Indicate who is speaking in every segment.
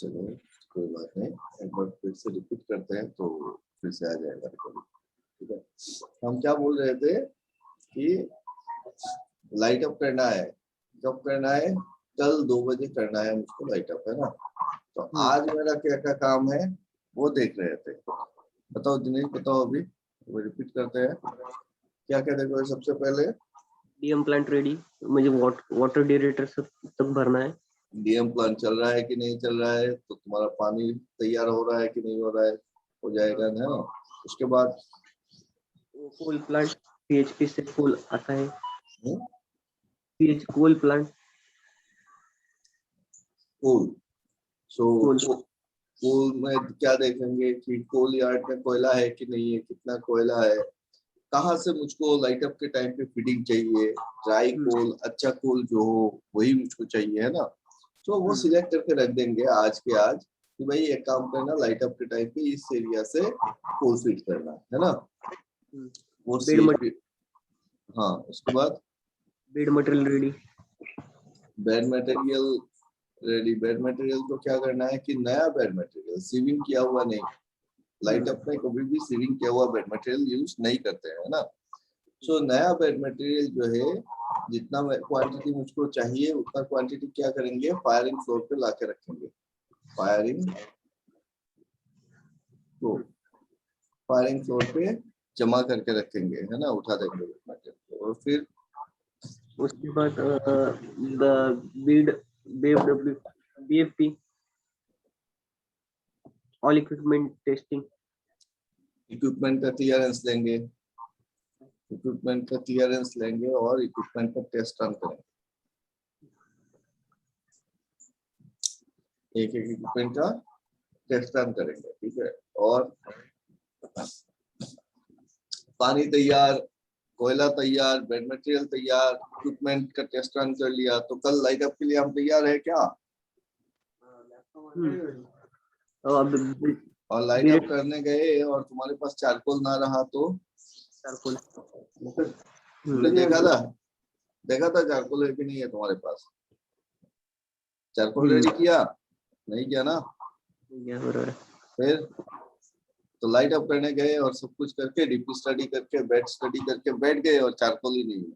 Speaker 1: चलो कोई बात नहीं, एक बार फिर से रिपीट करते हैं तो फिर से आ जाएगा रिकॉर्डिंग। ठीक है, हम क्या बोल रहे थे कि लाइट अप करना है, कब करना है? कल 2 बजे करना है मुझको लाइट अप, है ना? तो आज मेरा क्या क्या काम है वो देख रहे थे। बताओ दिनेश, बताओ अभी, वो रिपीट करते हैं। क्या क्या देखो, सबसे पहले
Speaker 2: डीएम प्लांट रेडी, मुझे वाटर ड्यूरेटर सब तक भरना है।
Speaker 1: डीएम प्लान चल रहा है कि नहीं चल रहा है, तो तुम्हारा पानी तैयार हो रहा है कि नहीं हो रहा है, हो जाएगा ना। उसके बाद
Speaker 2: कोल प्लांट पीएचपी से कोल आता है, पीएच कोल प्लांट
Speaker 1: कोल। सो
Speaker 2: कोल
Speaker 1: कोल में क्या देखेंगे कि कोल यार्ड में कोयला है कि नहीं है, कितना कोयला है, कहाँ से मुझको लाइट अप के टाइम पे फीडिंग चाहिए, ड्राई कोल अच्छा कोल जो हो वही मुझको चाहिए, है ना। तो वो सिलेक्ट करके रख देंगे आज के आज कि भाई एक काम करना, लाइट अप के टाइम पे इस एरिया से कोल फीड करना है ना। वो सीएचपी, हाँ। उसके बाद
Speaker 2: bed material ready,
Speaker 1: bed material ready. Bed material को क्या करना है कि नया बेड मटेरियल, सीविंग किया हुआ नहीं। लाइट अप में कभी भी सीविंग किया हुआ बेड मटेरियल यूज नहीं करते हैं, है ना। सो नया बेड मटेरियल जो है, जितना क्वांटिटी मुझको चाहिए उतना क्वांटिटी क्या करेंगे, फायरिंग फ्लोर पे लाके रखेंगे। फायरिंग फ्लोर, फायरिंग फ्लोर पे जमा करके रखेंगे, है ना, उठा देंगे बेड मटेरियल। और फिर
Speaker 2: उसके बाद बीड BFW BFP all equipment testing,
Speaker 1: equipment का क्लियरेंस लेंगे, इक्विपमेंट का क्लियरेंस लेंगे और इक्विपमेंट का टेस्ट रन करेंगे। एक एक इक्विपमेंट का टेस्ट रन करेंगे, ठीक है। और पानी तैयार, कोयला तैयार, बेड मटेरियल तैयार, इक्विपमेंट का टेस्ट रन कर लिया, तो कल लाइट अप के लिए हम तैयार है क्या? और लाइट अप करने गए और तुम्हारे पास चारकोल ना रहा तो
Speaker 2: चारकोल
Speaker 1: देखा था चारकोल है कि नहीं है तुम्हारे पास? चारकोल रेडी किया नहीं किया ना? फिर तो लाइट अप करने गए और सब कुछ करके डीपी स्टडी करके बेड स्टडी करके बैठ गए और चारकोल ही नहीं है।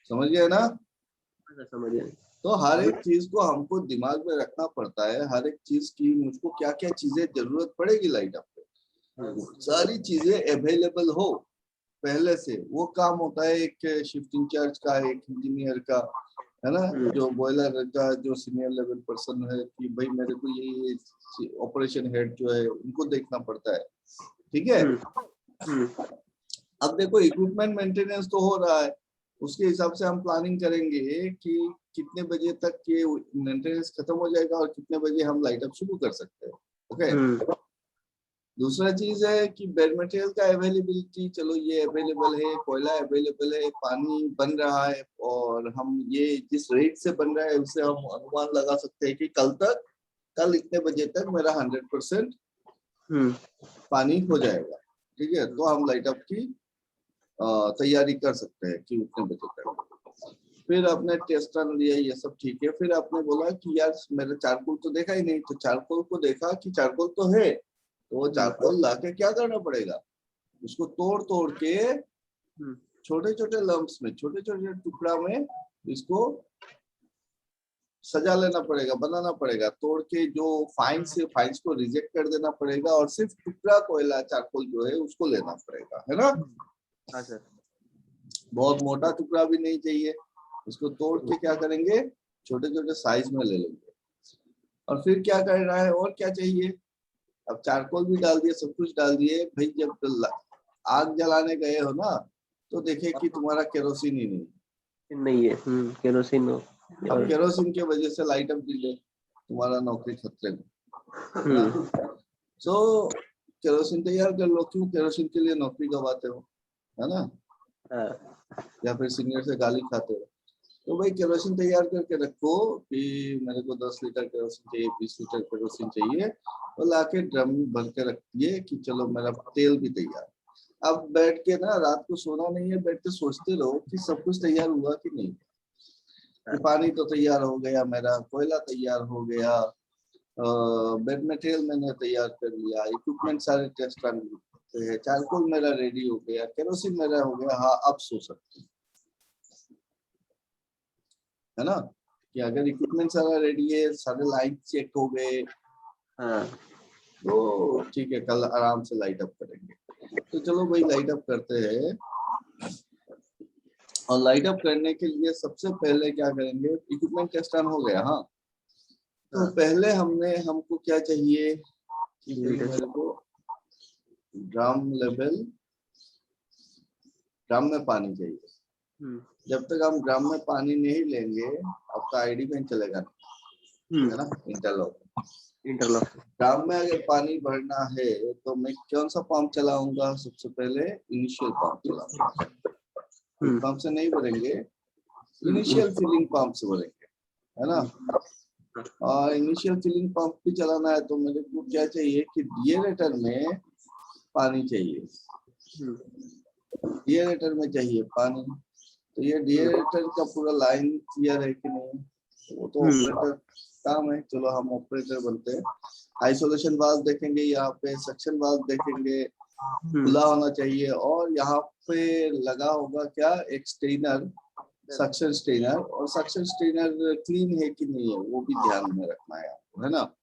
Speaker 1: समझ गए ना?
Speaker 2: समझ गए।
Speaker 1: तो हर एक चीज को हमको दिमाग में रखना पड़ता है, हर एक चीज की मुझको क्या क्या चीजें जरूरत पड़ेगी लाइट अप पे, सारी चीजें अवेलेबल हो पहले से। वो काम होता है एक शिफ्ट इंचार्ज का, एक इंजीनियर का, है ना, जो बॉयलर का जो सीनियर लेवल पर्सन है कि भाई मेरे को ये ऑपरेशन हेड जो है उनको देखना पड़ता है, ठीक है। अब देखो इक्विपमेंट मेंटेनेंस तो हो रहा है, उसके हिसाब से हम प्लानिंग करेंगे कि कितने बजे तक ये मेंटेनेंस खत्म हो जाएगा और कितने बजे हम लाइट अप शुरू कर सकते हैं, ओके। दूसरा चीज है कि बेड मटेरियल का अवेलेबिलिटी, चलो ये अवेलेबल है, कोयला अवेलेबल है, पानी बन रहा है, और हम ये जिस रेट से बन रहा है उससे हम अनुमान लगा सकते हैं कि कल इतने बजे तक मेरा 100% पानी हो जाएगा, ठीक है। तो हम लाइट अप की तैयारी कर सकते हैं कि उतने बजे तक। फिर आपने टेस्ट रन लिया, ये सब ठीक है। फिर आपने बोला कि यार मेरा चारकोल तो देखा ही नहीं, तो चारकोल को देखा कि चारकोल तो है, तो वो चारकोल लाके क्या करना पड़ेगा, उसको तोड़ तोड़ के छोटे छोटे लम्प्स में, छोटे छोटे टुकड़ा में इसको सजा लेना पड़ेगा, बनाना पड़ेगा। तोड़ के जो फाइन्स को रिजेक्ट कर देना पड़ेगा और सिर्फ टुकड़ा कोयला चारकोल जो है उसको लेना पड़ेगा, है ना।
Speaker 2: हाँ सर।
Speaker 1: बहुत मोटा टुकड़ा भी नहीं चाहिए, इसको तोड़ के क्या करेंगे, छोटे छोटे साइज में ले लेंगे। और फिर क्या करना है और क्या चाहिए, अब चारकोल भी डाल दिए, सब कुछ डाल दिए भाई, जब आग जलाने गए हो ना तो देखे कि तुम्हारा केरोसिन ही नहीं
Speaker 2: है, केरोसिन हो।
Speaker 1: अब केरोसिन की वजह से लाइट अप डिले, तुम्हारा नौकरी खतरे में। सो केरोसिन तैयार कर लो, क्यों केरोसिन के लिए नौकरी गवाते हो, है ना, या फिर सीनियर से गाली खाते हो। तो भाई केरोसिन तैयार करके रखो कि मेरे को 10 लीटर केरोसिन चाहिए, 20 लीटर केरोसिन चाहिए, और लाके ड्रम भर के रख दिए कि चलो मेरा तेल भी तैयार। अब बैठ के ना रात को सोना नहीं है, बैठ के सोचते रहो कि सब कुछ तैयार हुआ कि नहीं। कि पानी तो तैयार हो गया, मेरा कोयला तैयार हो गया, बेड मटेरियल मैंने तैयार कर लिया, इक्विपमेंट सारे टेस्ट रन है, चारकोल मेरा रेडी हो गया, केरोसिन मेरा हो गया, हाँ अब सो सकते हैं, है ना। कि अगर इक्विपमेंट सारा रेडी है, सारे लाइट चेक हो गए,
Speaker 2: हाँ
Speaker 1: तो ठीक है, कल आराम से लाइट अप करेंगे। तो चलो भाई लाइट अप करते हैं। और लाइट अप करने के लिए सबसे पहले क्या करेंगे, इक्विपमेंट टेस्ट रन हो गया, हाँ। तो पहले हमको क्या चाहिए कि मेरे को ड्रम में पानी चाहिए। जब तक हम ड्रम में पानी नहीं लेंगे, आपका आईडी बैंक चलेगा नहीं, है ना। इंटरलॉक ड्रम में अगर पानी भरना है तो मैं कौन सा पंप चलाऊंगा, सबसे पहले इनिशियल पंप चलाऊंगा। पंप से नहीं भरेंगे, इनिशियल फिलिंग पंप से भरेंगे, है ना। और इनिशियल फिलिंग पंप भी चलाना है तो मेरे को क्या चाहिए कि डिएरेटर में पानी चाहिए, डिएरेटर में चाहिए पानी। तो ये डिएरेटर का पूरा लाइन क्लियर है कि नहीं, वो तो ऑपरेटर काम है। चलो हम ऑपरेटर बनते हैं। आइसोलेशन वाल्व देखेंगे, यहाँ पे सक्शन वाल्व देखेंगे, खुला होना चाहिए। और यहाँ पे लगा होगा क्या, एक स्टेनर, सक्शन स्टेनर, और सक्शन स्टेनर क्लीन है कि नहीं है वो भी ध्यान में रखना है आपको, है ना।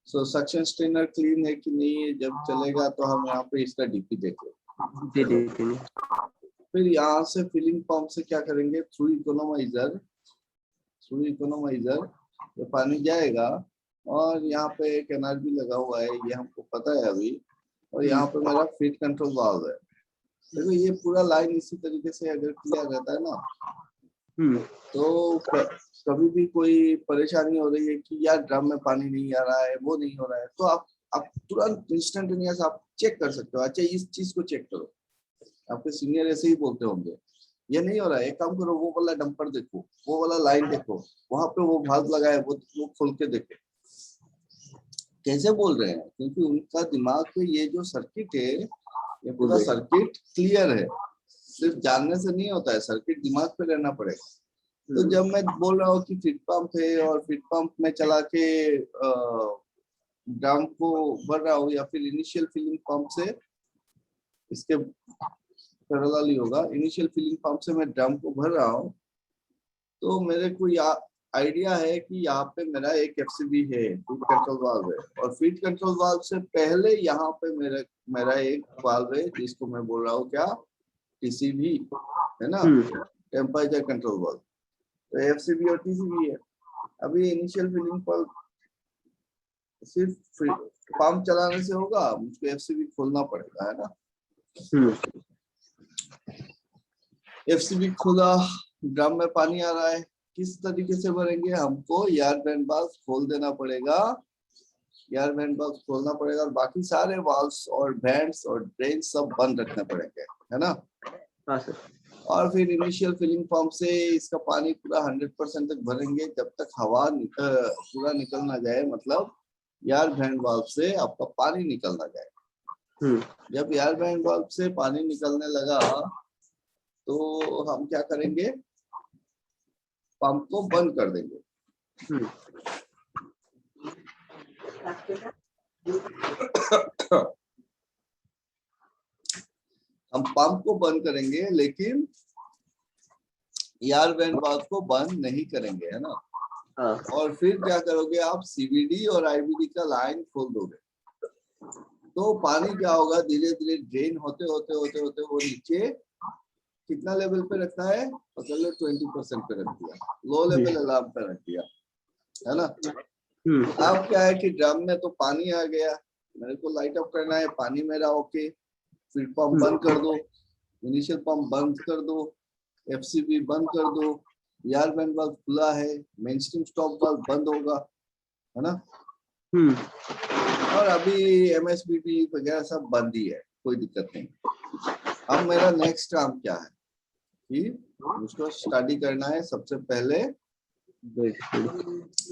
Speaker 1: सो सक्शन स्टेनर क्लीन है कि नहीं है, जब चलेगा तो हम यहाँ पे इसका डीपी देखेंगे। फिर यहाँ से फिलिंग पंप से क्या करेंगे, थ्रू इकोनोमाइजर ये पानी जाएगा। और यहाँ पे एक एनआरबी लगा हुआ है, ये हमको पता है अभी। और यहाँ पे मेरा फीड कंट्रोल वाल्व है। देखो ये पूरा लाइन इसी तरीके से अगर किया रहता है ना, तो कभी भी कोई परेशानी हो रही है कि यार ड्रम में पानी नहीं आ रहा है, वो नहीं हो रहा है, तो आप तुरंत इंस्टेंटेनियस आप चेक कर सकते हो। अच्छा इस चीज को चेक करो, आपके सीनियर ऐसे ही बोलते होंगे, ये नहीं हो रहा है, एक काम करो, वो वाला डंपर देखो, वो वाला लाइन देखो, वहां पे वो भाग लगा है, वो खोल के देखो। कैसे बोल रहे हैं, क्योंकि उनका दिमाग में ये जो सर्किट है, ये पूरा सर्किट क्लियर है। सिर्फ जानने से नहीं होता है, सर्किट दिमाग पे रहना पड़ेगा। तो जब मैं बोल रहा हूँ कि फीड पंप है और फीड पंप में चला के ड्रम को भर रहा हूँ, या फिर इनिशियल फिलिंग पंप से, इसके पैरेलल ही होगा, इनिशियल फिलिंग पंप से मैं ड्रम को भर रहा हूँ, तो मेरे को आइडिया है कि यहाँ पे मेरा एक एफसीबी है, फीड कंट्रोल वाल्व है। और फीड कंट्रोल वाल्व से पहले यहाँ पे मेरा एक वाल्व है, जिसको मैं बोल रहा हूँ क्या, टीसीबी, है ना, टेम्परेचर कंट्रोल वाल्व। तो एफसीबी और टीसीबी है। अभी इनिशियल फिलिंग पंप सिर्फ पंप चलाने से होगा, मुझको एफसीबी खोलना पड़ेगा, है ना। एफसीबी खोला, ड्रम में पानी आ रहा है, किस तरीके से भरेंगे, हमको एयर वेंट वाल्व खोल देना पड़ेगा, एयर वेंट वाल्व खोलना पड़ेगा, और बाकी सारे वाल्व्स और वेंट्स और ड्रेन सब बंद रखने पड़ेंगे, है ना।
Speaker 2: हाँ सर।
Speaker 1: और फिर इनिशियल फिलिंग पंप से इसका पानी पूरा 100% तक भरेंगे, जब तक हवा पूरा निकल ना जाए, मतलब एयर वेंट वाल्व से आपका पानी निकल ना जाए। जब एयर वेंट वाल्व से पानी निकलने लगा तो हम क्या करेंगे, पंप को बंद कर देंगे। हम पंप को बंद करेंगे, लेकिन एयर वेंट वाल्व को बंद नहीं करेंगे, है ना। और फिर क्या करोगे आप, सीवीडी और आईवीडी का लाइन खोल दोगे, तो पानी क्या होगा, धीरे धीरे ड्रेन होते होते होते होते वो नीचे कितना लेवल पे रखता है, पकड़ लो 20% पे रख दिया, लो लेवल अलार्म पे रख दिया, है ना। अब क्या है कि ड्रम में तो पानी आ गया, मेरे को लाइट ऑफ करना है, पानी मेरा ओके, फिर पंप बंद कर दो, इनिशियल पंप बंद कर दो, एफसीबी बंद कर दो, एयर वेंट वाल्व खुला है, मेनस्ट्रीम स्टॉप वाल्व बंद होगा, है ना। और अभी एमएसबीटी वगैरह सब बंद ही है, कोई दिक्कत नहीं। अब मेरा नेक्स्ट काम क्या है कि उसको स्टडी करना है। सबसे पहले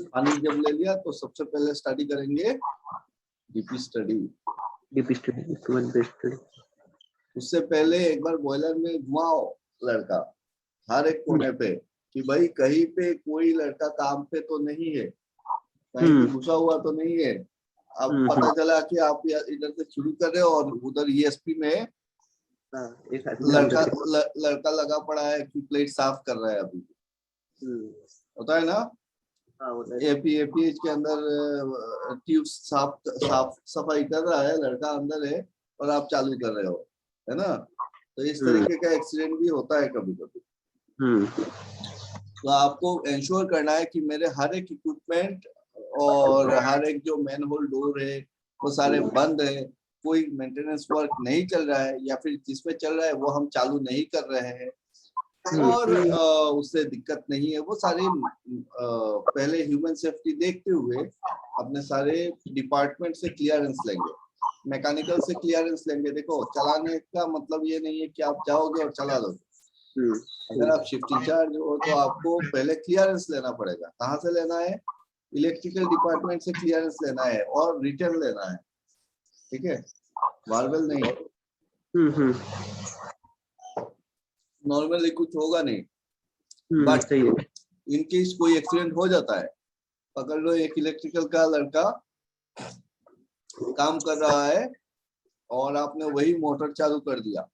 Speaker 1: पानी जब ले लिया तो सबसे पहले स्टडी करेंगे डीपी स्टडी। उससे पहले एक बार बॉयलर में घुमाओ लड़का हर एक कोने पे कि भाई कहीं पे कोई लड़का काम पे तो नहीं है, कहीं पे घुसा हुआ तो नहीं है। अब पता चला कि आप इधर से शुरू कर रहे हो और उधर ईएसपी में लड़का लगा पड़ा है कि प्लेट साफ कर रहा है अभी। होता है ना, एपीएच के अंदर ट्यूब साफ सफाई कर रहा है लड़का, अंदर है और आप चालू कर रहे हो, है ना। तो इस तरीके का एक्सीडेंट भी होता है कभी कभी। तो आपको इंश्योर करना है कि मेरे हर एक इक्विपमेंट और हर एक जो मैन होल डोर है वो सारे बंद है, कोई मेंटेनेंस वर्क नहीं चल रहा है, या फिर जिसमें चल रहा है वो हम चालू नहीं कर रहे हैं और उससे दिक्कत नहीं है। वो सारे पहले ह्यूमन सेफ्टी देखते हुए अपने सारे डिपार्टमेंट से क्लियरेंस लेंगे, मैकेनिकल से क्लियरेंस लेंगे। देखो, चलाने का मतलब ये नहीं है कि आप जाओगे और चला दोगे। अगर आप शिफ्ट इंचार्ज हो तो आपको पहले क्लियरेंस लेना पड़ेगा। कहाँ से लेना है? इलेक्ट्रिकल डिपार्टमेंट से क्लियरेंस लेना है और रिटर्न लेना है, ठीक है, वार्वेल नहीं। नॉर्मली कुछ होगा नहीं, बट इन केस कोई एक्सीडेंट हो जाता है, पकड़ लो एक इलेक्ट्रिकल का लड़का काम कर रहा है और आपने वही मोटर चालू कर दिया,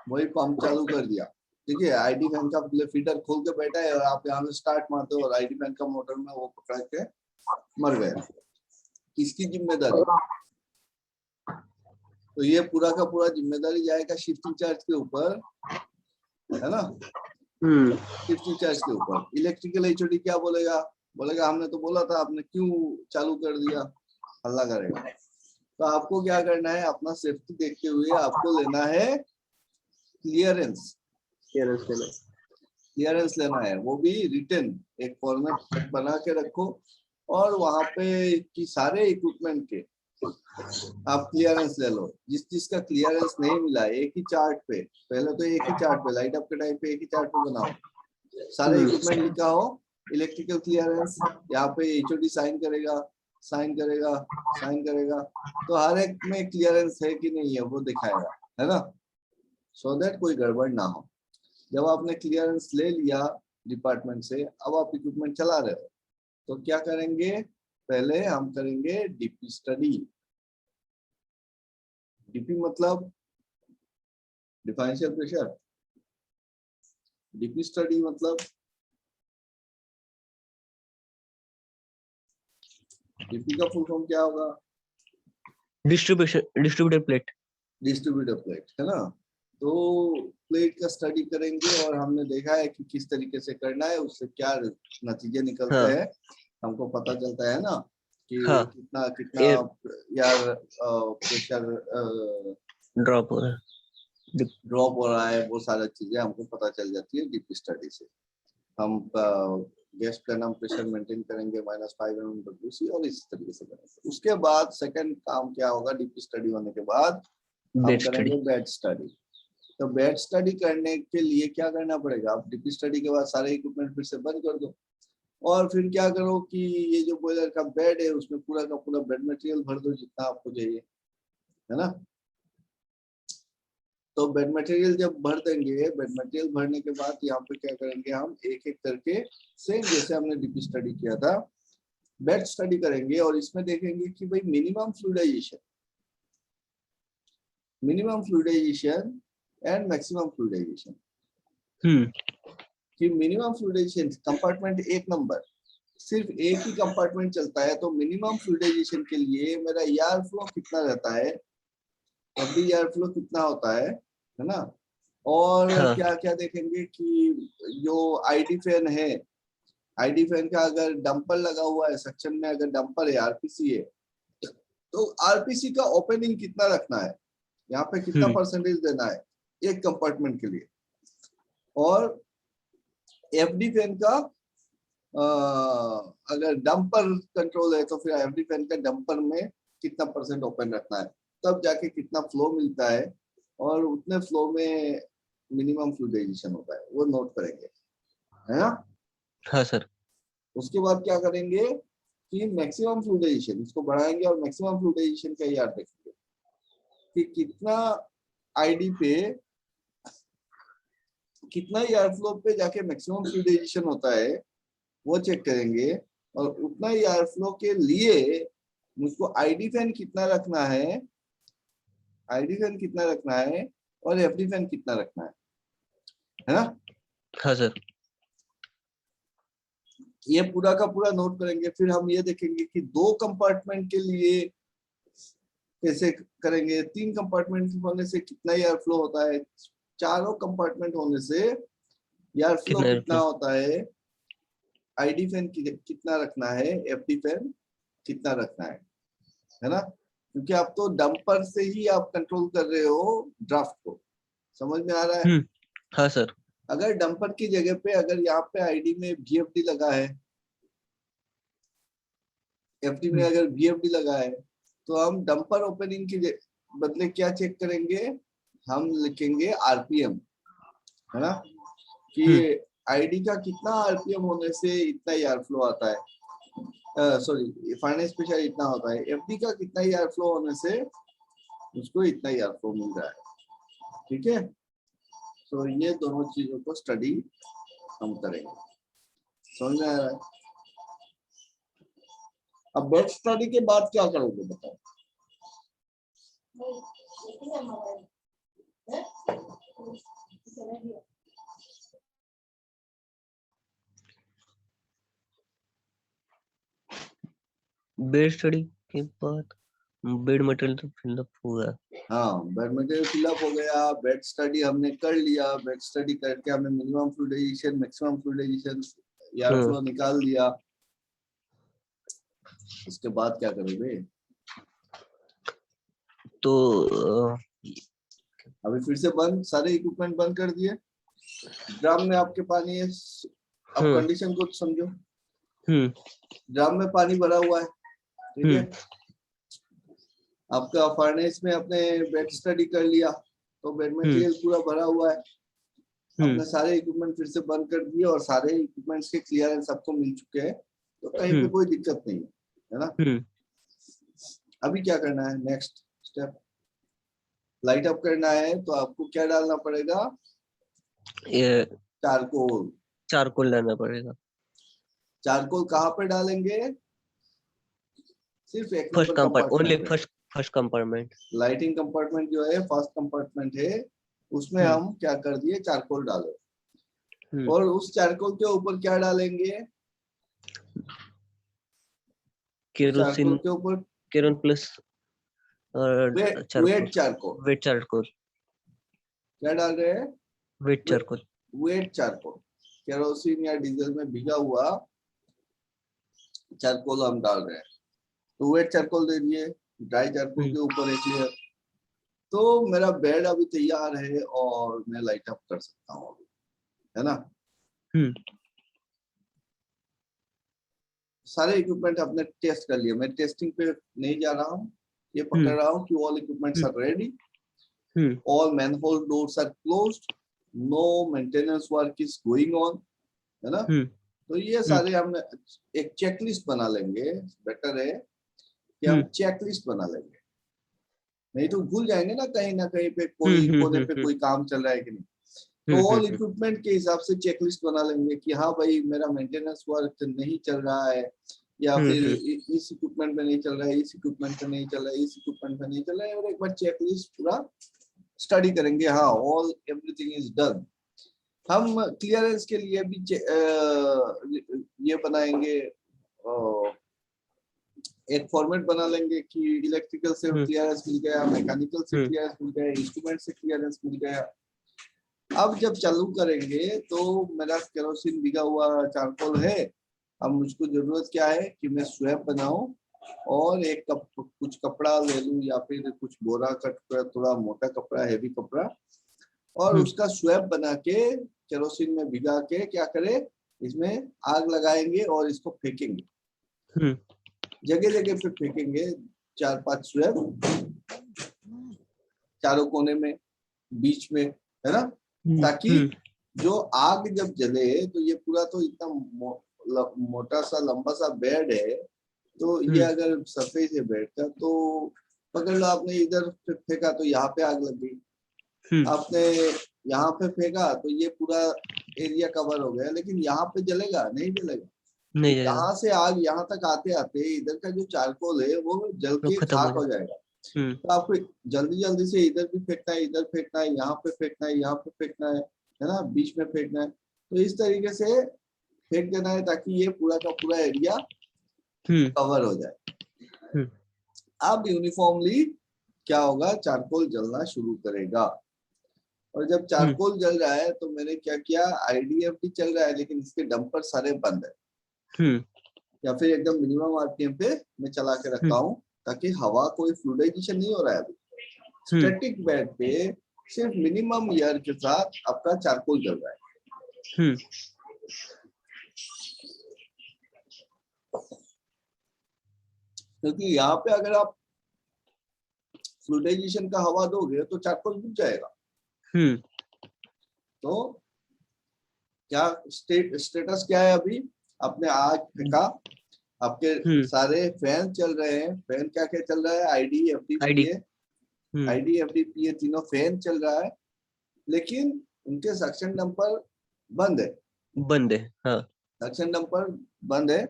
Speaker 1: वही पंप चालू कर दिया, ठीक है, आईडी फैन का फीडर खोल के बैठा है और आप यहाँ से स्टार्ट मारते हो और आईडी फैन का मोटर में वो पकड़ के मर गया, किसकी जिम्मेदारी? तो ये पूरा का पूरा जिम्मेदारी जाएगा शिफ्ट इंचार्ज के ऊपर, है ना। शिफ्ट इंचार्ज के ऊपर। इलेक्ट्रिकल एचओडी क्या बोलेगा? बोलेगा हमने तो बोला था, आपने क्यों चालू कर दिया, हल्ला करेगा। तो आपको क्या करना है, अपना सेफ्टी देखते हुए आपको लेना है क्लियरेंस लेना है, वो भी रिटन एक फॉर्मेट बना के रखो और वहां पे कि सारे इक्विपमेंट के आप क्लियरेंस ले लो। जिसका क्लियरेंस नहीं मिला एक ही चार्ट पे, पहले तो एक ही चार्ट पे लाइट अप के टाइम पे एक ही चार्ट पे बनाओ, सारे इक्विपमेंट लिखा हो इलेक्ट्रिकल क्लियरेंस, यहाँ पे एचओडी साइन करेगा, तो हर एक में क्लियरेंस है कि नहीं है वो दिखाएगा, है ना, सो दैट कोई गड़बड़ ना हो। जब आपने क्लियरेंस ले लिया डिपार्टमेंट से, अब आप इक्विपमेंट चला रहे हो, तो क्या करेंगे, पहले हम करेंगे डीपी स्टडी। डीपी मतलब डिफरेंशियल प्रेशर, डीपी स्टडी मतलब डीपी का फुल फॉर्म क्या होगा?
Speaker 2: डिस्ट्रीब्यूटर प्लेट,
Speaker 1: है ना। तो प्लेट का स्टडी करेंगे और हमने देखा है कि किस तरीके से करना है, उससे क्या नतीजे निकलते हैं, हमको पता चलता है ना कि कितना यार प्रेशर ड्रॉप हो रहा है, वो सारी चीजें हमको पता चल जाती है डीपी स्टडी से। हम गैस प्लानम प्रेशर मेंटेन करेंगे -5 mmWc और इस तरीके से करेंगे। उसके बाद सेकंड काम क्या होगा, डीपी स्टडी होने के बाद हम करेंगे बेड स्टडी। तो बेड स्टडी करने के लिए क्या करना पड़ेगा, आप डीपी स्टडी के बाद सारे इक्विपमेंट फिर से बंद कर दो और फिर क्या करो कि ये जो बॉयलर का बेड है उसमें पूरा का पूरा बेड मटेरियल भर दो जितना आपको चाहिए, है ना। तो बेड मटेरियल जब भर देंगे, बेड मटेरियल भरने के बाद यहाँ पे क्या करेंगे, हम एक एक करके सेम जैसे हमने डीपी स्टडी किया था बेड स्टडी करेंगे और इसमें देखेंगे कि भाई मिनिमम फ्लूइडाइजेशन एंड मैक्सिमम फ्लूइडाइजेशन। कि मिनिमम फ्लूइडाइजेशन कंपार्टमेंट 1 नंबर, सिर्फ एक ही कंपार्टमेंट चलता है, तो मिनिमम फ्लूइडाइजेशन के लिए मेरा एयर फ्लो कितना रहता है, एवरी एयर फ्लो कितना होता है ना। और क्या क्या देखेंगे कि जो आईडी फैन है, आईडी फैन का अगर डंपर लगा हुआ है सेक्शन में, अगर डंपर है आरपीसी है, तो आरपीसी का ओपनिंग कितना रखना है, यहाँ पे कितना परसेंटेज देना है एक कंपार्टमेंट के लिए। और एफडी फैन का अगर डंपर कंट्रोल है तो फिर एफडी फैन का डंपर में कितना परसेंट ओपन रखना है, तब जाके कितना फ्लो मिलता है और उतने फ्लो में मिनिमम फ्लूइडाइजेशन होता है, वो नोट करेंगे, है ना।
Speaker 2: हाँ सर।
Speaker 1: उसके बाद क्या करेंगे कि मैक्सिमम फ्लूइडाइजेशन, इसको बढ़ाएंगे और मैक्सिमम फ्लूइडाइजेशन का याद देखेंगे कि कितना आईडी पे कितना एयर फ्लो पे जाके मैक्सिमम फ्लूइडाइजेशन होता है वो चेक करेंगे, और उतना एयर फ्लो के लिए मुझको आईडी फैन कितना रखना है, आईडी फैन कितना रखना है और एफडी फैन कितना रखना है ना।
Speaker 2: हाँ सर।
Speaker 1: ये पूरा का पूरा नोट करेंगे। फिर हम ये देखेंगे कि 2 कंपार्टमेंट के लिए कैसे करेंगे, 3 कंपार्टमेंट होने से कितना एयर फ्लो होता है, 4 कंपार्टमेंट होने से एयर फ्लो कितना होता है, आईडी फैन कितना रखना है, एफडी फैन कितना रखना है ना। क्योंकि आप तो डंपर से ही आप कंट्रोल कर रहे हो ड्राफ्ट को, समझ में आ रहा है।
Speaker 2: हाँ सर।
Speaker 1: अगर डंपर की जगह पे अगर यहाँ पे आईडी में बीएफडी लगा है, एफडी में अगर बीएफडी लगा है, तो हम डंपर ओपनिंग के बदले क्या चेक करेंगे, हम लिखेंगे आरपीएम, है ना, कि आईडी का कितना आरपीएम होने से इतना एयर फ्लो आता है, सॉरी फाइनेंस प्रेशर इतना होता है, एफडी का कितना एयर फ्लो होने से उसको इतना एयर फ्लो मिल रहा है। ठीक है, तो ये दोनों चीजों को स्टडी हम करेंगे, समझ में आ रहा है। अब बेड स्टडी के बाद क्या करोगे बताओ।
Speaker 2: बेड स्टडी के बाद बेड मटेरियल तो फिलअप हुआ।
Speaker 1: हाँ, बेड मटेरियल फिलअप हो गया, बेड स्टडी हमने कर लिया, बेड स्टडी करके हमने मिनिमम फ्लूइडाइजेशन मैक्सिमम फ्लूइडाइजेशन एयर फ्लो निकाल दिया। उसके बाद क्या करोगे,
Speaker 2: तो
Speaker 1: अभी फिर से बंद, सारे इक्विपमेंट बंद कर दिए, ड्रम में आपके पानी है, अब कंडीशन को समझो। ड्रम में पानी भरा हुआ है, ठीक है, आपका फर्नेस में अपने बेड स्टडी कर लिया, तो बेड मटेरियल पूरा भरा हुआ है, अपने सारे इक्विपमेंट फिर से बंद कर दिए और सारे इक्विपमेंट्स के क्लियरेंस सबको मिल चुके हैं, तो कहीं पे कोई दिक्कत नहीं है ना। अभी क्या करना है, नेक्स्ट स्टेप लाइट अप करना है, तो आपको क्या डालना पड़ेगा, चारकोल,
Speaker 2: चारकोल डालना पड़ेगा।
Speaker 1: चारकोल कहाँ पे डालेंगे, सिर्फ एक
Speaker 2: first
Speaker 1: number compartment,
Speaker 2: only first compartment,
Speaker 1: lighting compartment जो है फर्स्ट कंपार्टमेंट है, उसमें हम क्या कर दिए, चारकोल डाले, और उस चारकोल के ऊपर क्या डालेंगे,
Speaker 2: केरोसिन
Speaker 1: के ऊपर
Speaker 2: केरोन plus
Speaker 1: wet charcoal,
Speaker 2: wet charcoal,
Speaker 1: क्या डाल रहे हैं,
Speaker 2: wet charcoal,
Speaker 1: wet charcoal, kerosene या डीजल में भिगा हुआ चारकोल हम डाल रहे हैं, तो वेट चारकोल दे दिए, ड्राई चारकोल के ऊपर एक लेयर, तो मेरा बेड अभी तैयार है और मैं लाइट अप कर सकता हूँ, है ना। सारे इक्विपमेंट आपने टेस्ट कर लिया, मैं टेस्टिंग पे नहीं जा रहा हूँ, ये पकड़ रहा हूँ कि all equipments are ready, all manhole doors are closed, no maintenance work is going on, है ना। तो ये सारे हमने एक चेकलिस्ट बना लेंगे, बेटर है कि हम चेकलिस्ट बना लेंगे, नहीं तो भूल जाएंगे ना कहीं पे कोई कोने पे कोई काम चल रहा है कि नहीं। तो ऑल इक्विपमेंट के हिसाब से चेकलिस्ट बना लेंगे कि हाँ भाई मेरा मेंटेनेंस वर्क नहीं चल रहा है, या फिर इस इक्विपमेंट में नहीं चल रहा है, इस इक्विपमेंट में नहीं चल रहा है, इस इक्विपमेंट में नहीं चल रहा है, और एक बार चेकलिस्ट पूरा स्टडी करेंगे, हाँ ऑल एवरीथिंग इज डन। हम क्लियरेंस के लिए भी ये बनाएंगे, एक फॉर्मेट बना लेंगे कि इलेक्ट्रिकल से क्लियरेंस मिल गया, मैकेनिकल से क्लियरेंस मिल गया, इंस्ट्रूमेंट से क्लियरेंस मिल गया। अब जब चालू करेंगे तो मेरा केरोसिन भिगा हुआ चारकोल है, अब मुझको जरूरत क्या है कि मैं स्वैप बनाऊं और एक कुछ कपड़ा ले लूं, या फिर कुछ बोरा कट कर, थोड़ा मोटा कपड़ा, हैवी कपड़ा, और उसका स्वैप बना के केरोसिन में भिगा के क्या करे, इसमें आग लगाएंगे और इसको फेंकेंगे, जगह जगह पे फेंकेंगे, 4-5 स्वैप चारों कोने में, बीच में, है ना, ताकि जो आग जब जले तो ये पूरा तो इतना मोटा सा लंबा सा बेड है, तो ये अगर सरफेस है बेड का, तो पकड़ लो आपने इधर फेंका तो यहाँ पे आग लग गई, आपने यहाँ पे फेंका तो ये पूरा एरिया कवर हो गया, लेकिन यहाँ पे जलेगा नहीं? जलेगा
Speaker 2: नहीं जाएगा,
Speaker 1: यहाँ से आग यहाँ तक आते आते इधर का जो चारकोल है वो जल
Speaker 2: वो
Speaker 1: के
Speaker 2: खत्म
Speaker 1: खाक
Speaker 2: हो
Speaker 1: हो
Speaker 2: जाएगा।
Speaker 1: जाएगा। तो आपको जल्दी जल्दी से इधर भी फेंकना है, इधर फेंकना है, यहाँ पे फेंकना है, यहाँ पे फेंकना है ना, बीच में फेंकना है। तो इस तरीके से फेंक देना है ताकि ये पूरा का पूरा एरिया कवर हो जाए। अब यूनिफॉर्मली क्या होगा, चारकोल जलना शुरू करेगा। और जब चारकोल जल रहा है तो मैंने क्या किया, आईडीएफटी चल रहा है लेकिन इसके डंपर सारे बंद है, या फिर एकदम मिनिमम आरपीएम पे मैं चला के रखा हूँ ताकि हवा कोई फ्लूइडाइजेशन नहीं हो रहा है अभी। स्टैटिक बेड पे सिर्फ मिनिमम एयर के साथ आपका चारकोल जल रहा है। क्योंकि यहाँ पे अगर आप फ्लूइडाइजेशन का हवा दोगे तो चारकोल बुझ जाएगा। तो क्या स्टेटस क्या है अभी, आपने आग फेंका, आपके सारे फैन चल रहे हैं, फैन क्या क्या चल रहा है, आईडीएफडीपीए तीनों फैन चल रहा है, लेकिन उनके सक्शन डंपर बंद है। हाँ, सक्शन डंपर बंद है।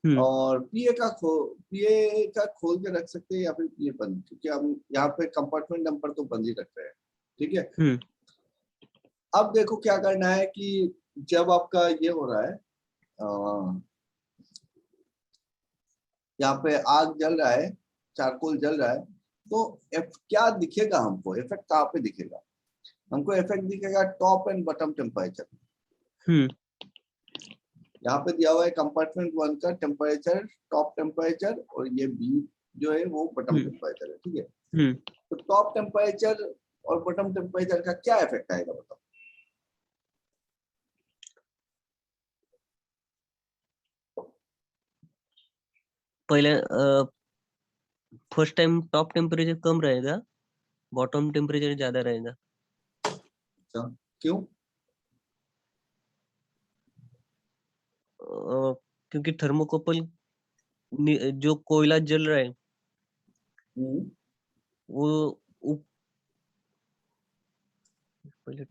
Speaker 1: और पीए का खोल के रख सकते हैं या फिर पीए बंद, क्योंकि हम यहाँ पे कंपार्टमेंट डंपर तो बंद ही रख रहे हैं। ठीक है। अब देखो क्या करना है कि जब आपका ये हो रहा है, यहाँ पे आग जल रहा है, चारकोल जल रहा है, तो क्या दिखेगा हमको, इफेक्ट कहाँ पे दिखेगा? हमको इफेक्ट दिखेगा टॉप एंड बॉटम टेम्परेचर। यहाँ पे दिया हुआ है कंपार्टमेंट 1 का टेम्परेचर, टॉप टेम्परेचर, और ये बी जो है वो बॉटम टेम्परेचर है। ठीक है। तो टॉप टेम्परेचर और बॉटम टेम्परेचर का क्या इफेक्ट आएगा बताओ?
Speaker 2: पहले फर्स्ट टाइम टॉप टेम्परेचर कम रहेगा, बॉटम टेम्परेचर ज्यादा रहेगा।
Speaker 1: अच्छा, क्यों?
Speaker 2: क्योंकि थर्मोकपल जो कोयला जल रहा है वो पहले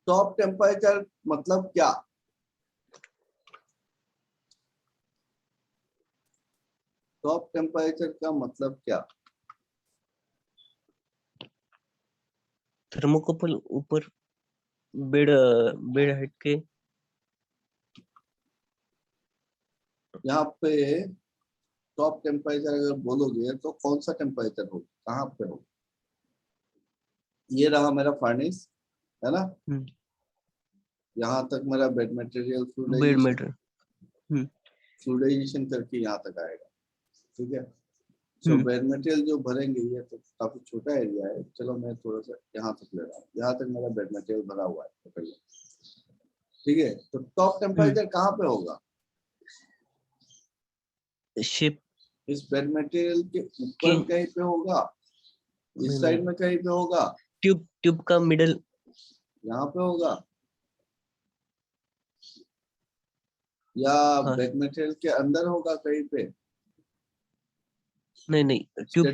Speaker 1: टॉप टेम्परेचर मतलब क्या? टॉप टेम्परेचर का मतलब क्या?
Speaker 2: थर्मोकपल ऊपर बेड हाइट के,
Speaker 1: यहाँ पे टॉप टेम्परेचर अगर बोलोगे तो कौन सा टेम्परेचर हो, कहाँ पे हो? ये रहा मेरा फर्नेस, है ना, यहाँ तक मेरा बेड मटेरियल फ्लूइडाइजेशन करके यहाँ तक आएगा। ठीक है। सो बेड मटेरियल जो भरेंगे, ये तो काफी छोटा एरिया है, चलो मैं थोड़ा सा यहाँ तक ले रहा हूँ, यहाँ तक मेरा बेड मटेरियल भरा हुआ है। ठीक है। तो टॉप टेम्परेचर कहाँ पे होगा?
Speaker 2: शिप
Speaker 1: इस बेड मटेरियल के ऊपर कहीं पे होगा, इस साइड में कहीं पे होगा,
Speaker 2: ट्यूब का मिडल
Speaker 1: यहाँ पे होगा, या बेड मटेरियल के अंदर होगा कहीं पे?
Speaker 2: नहीं,
Speaker 1: ट्यूब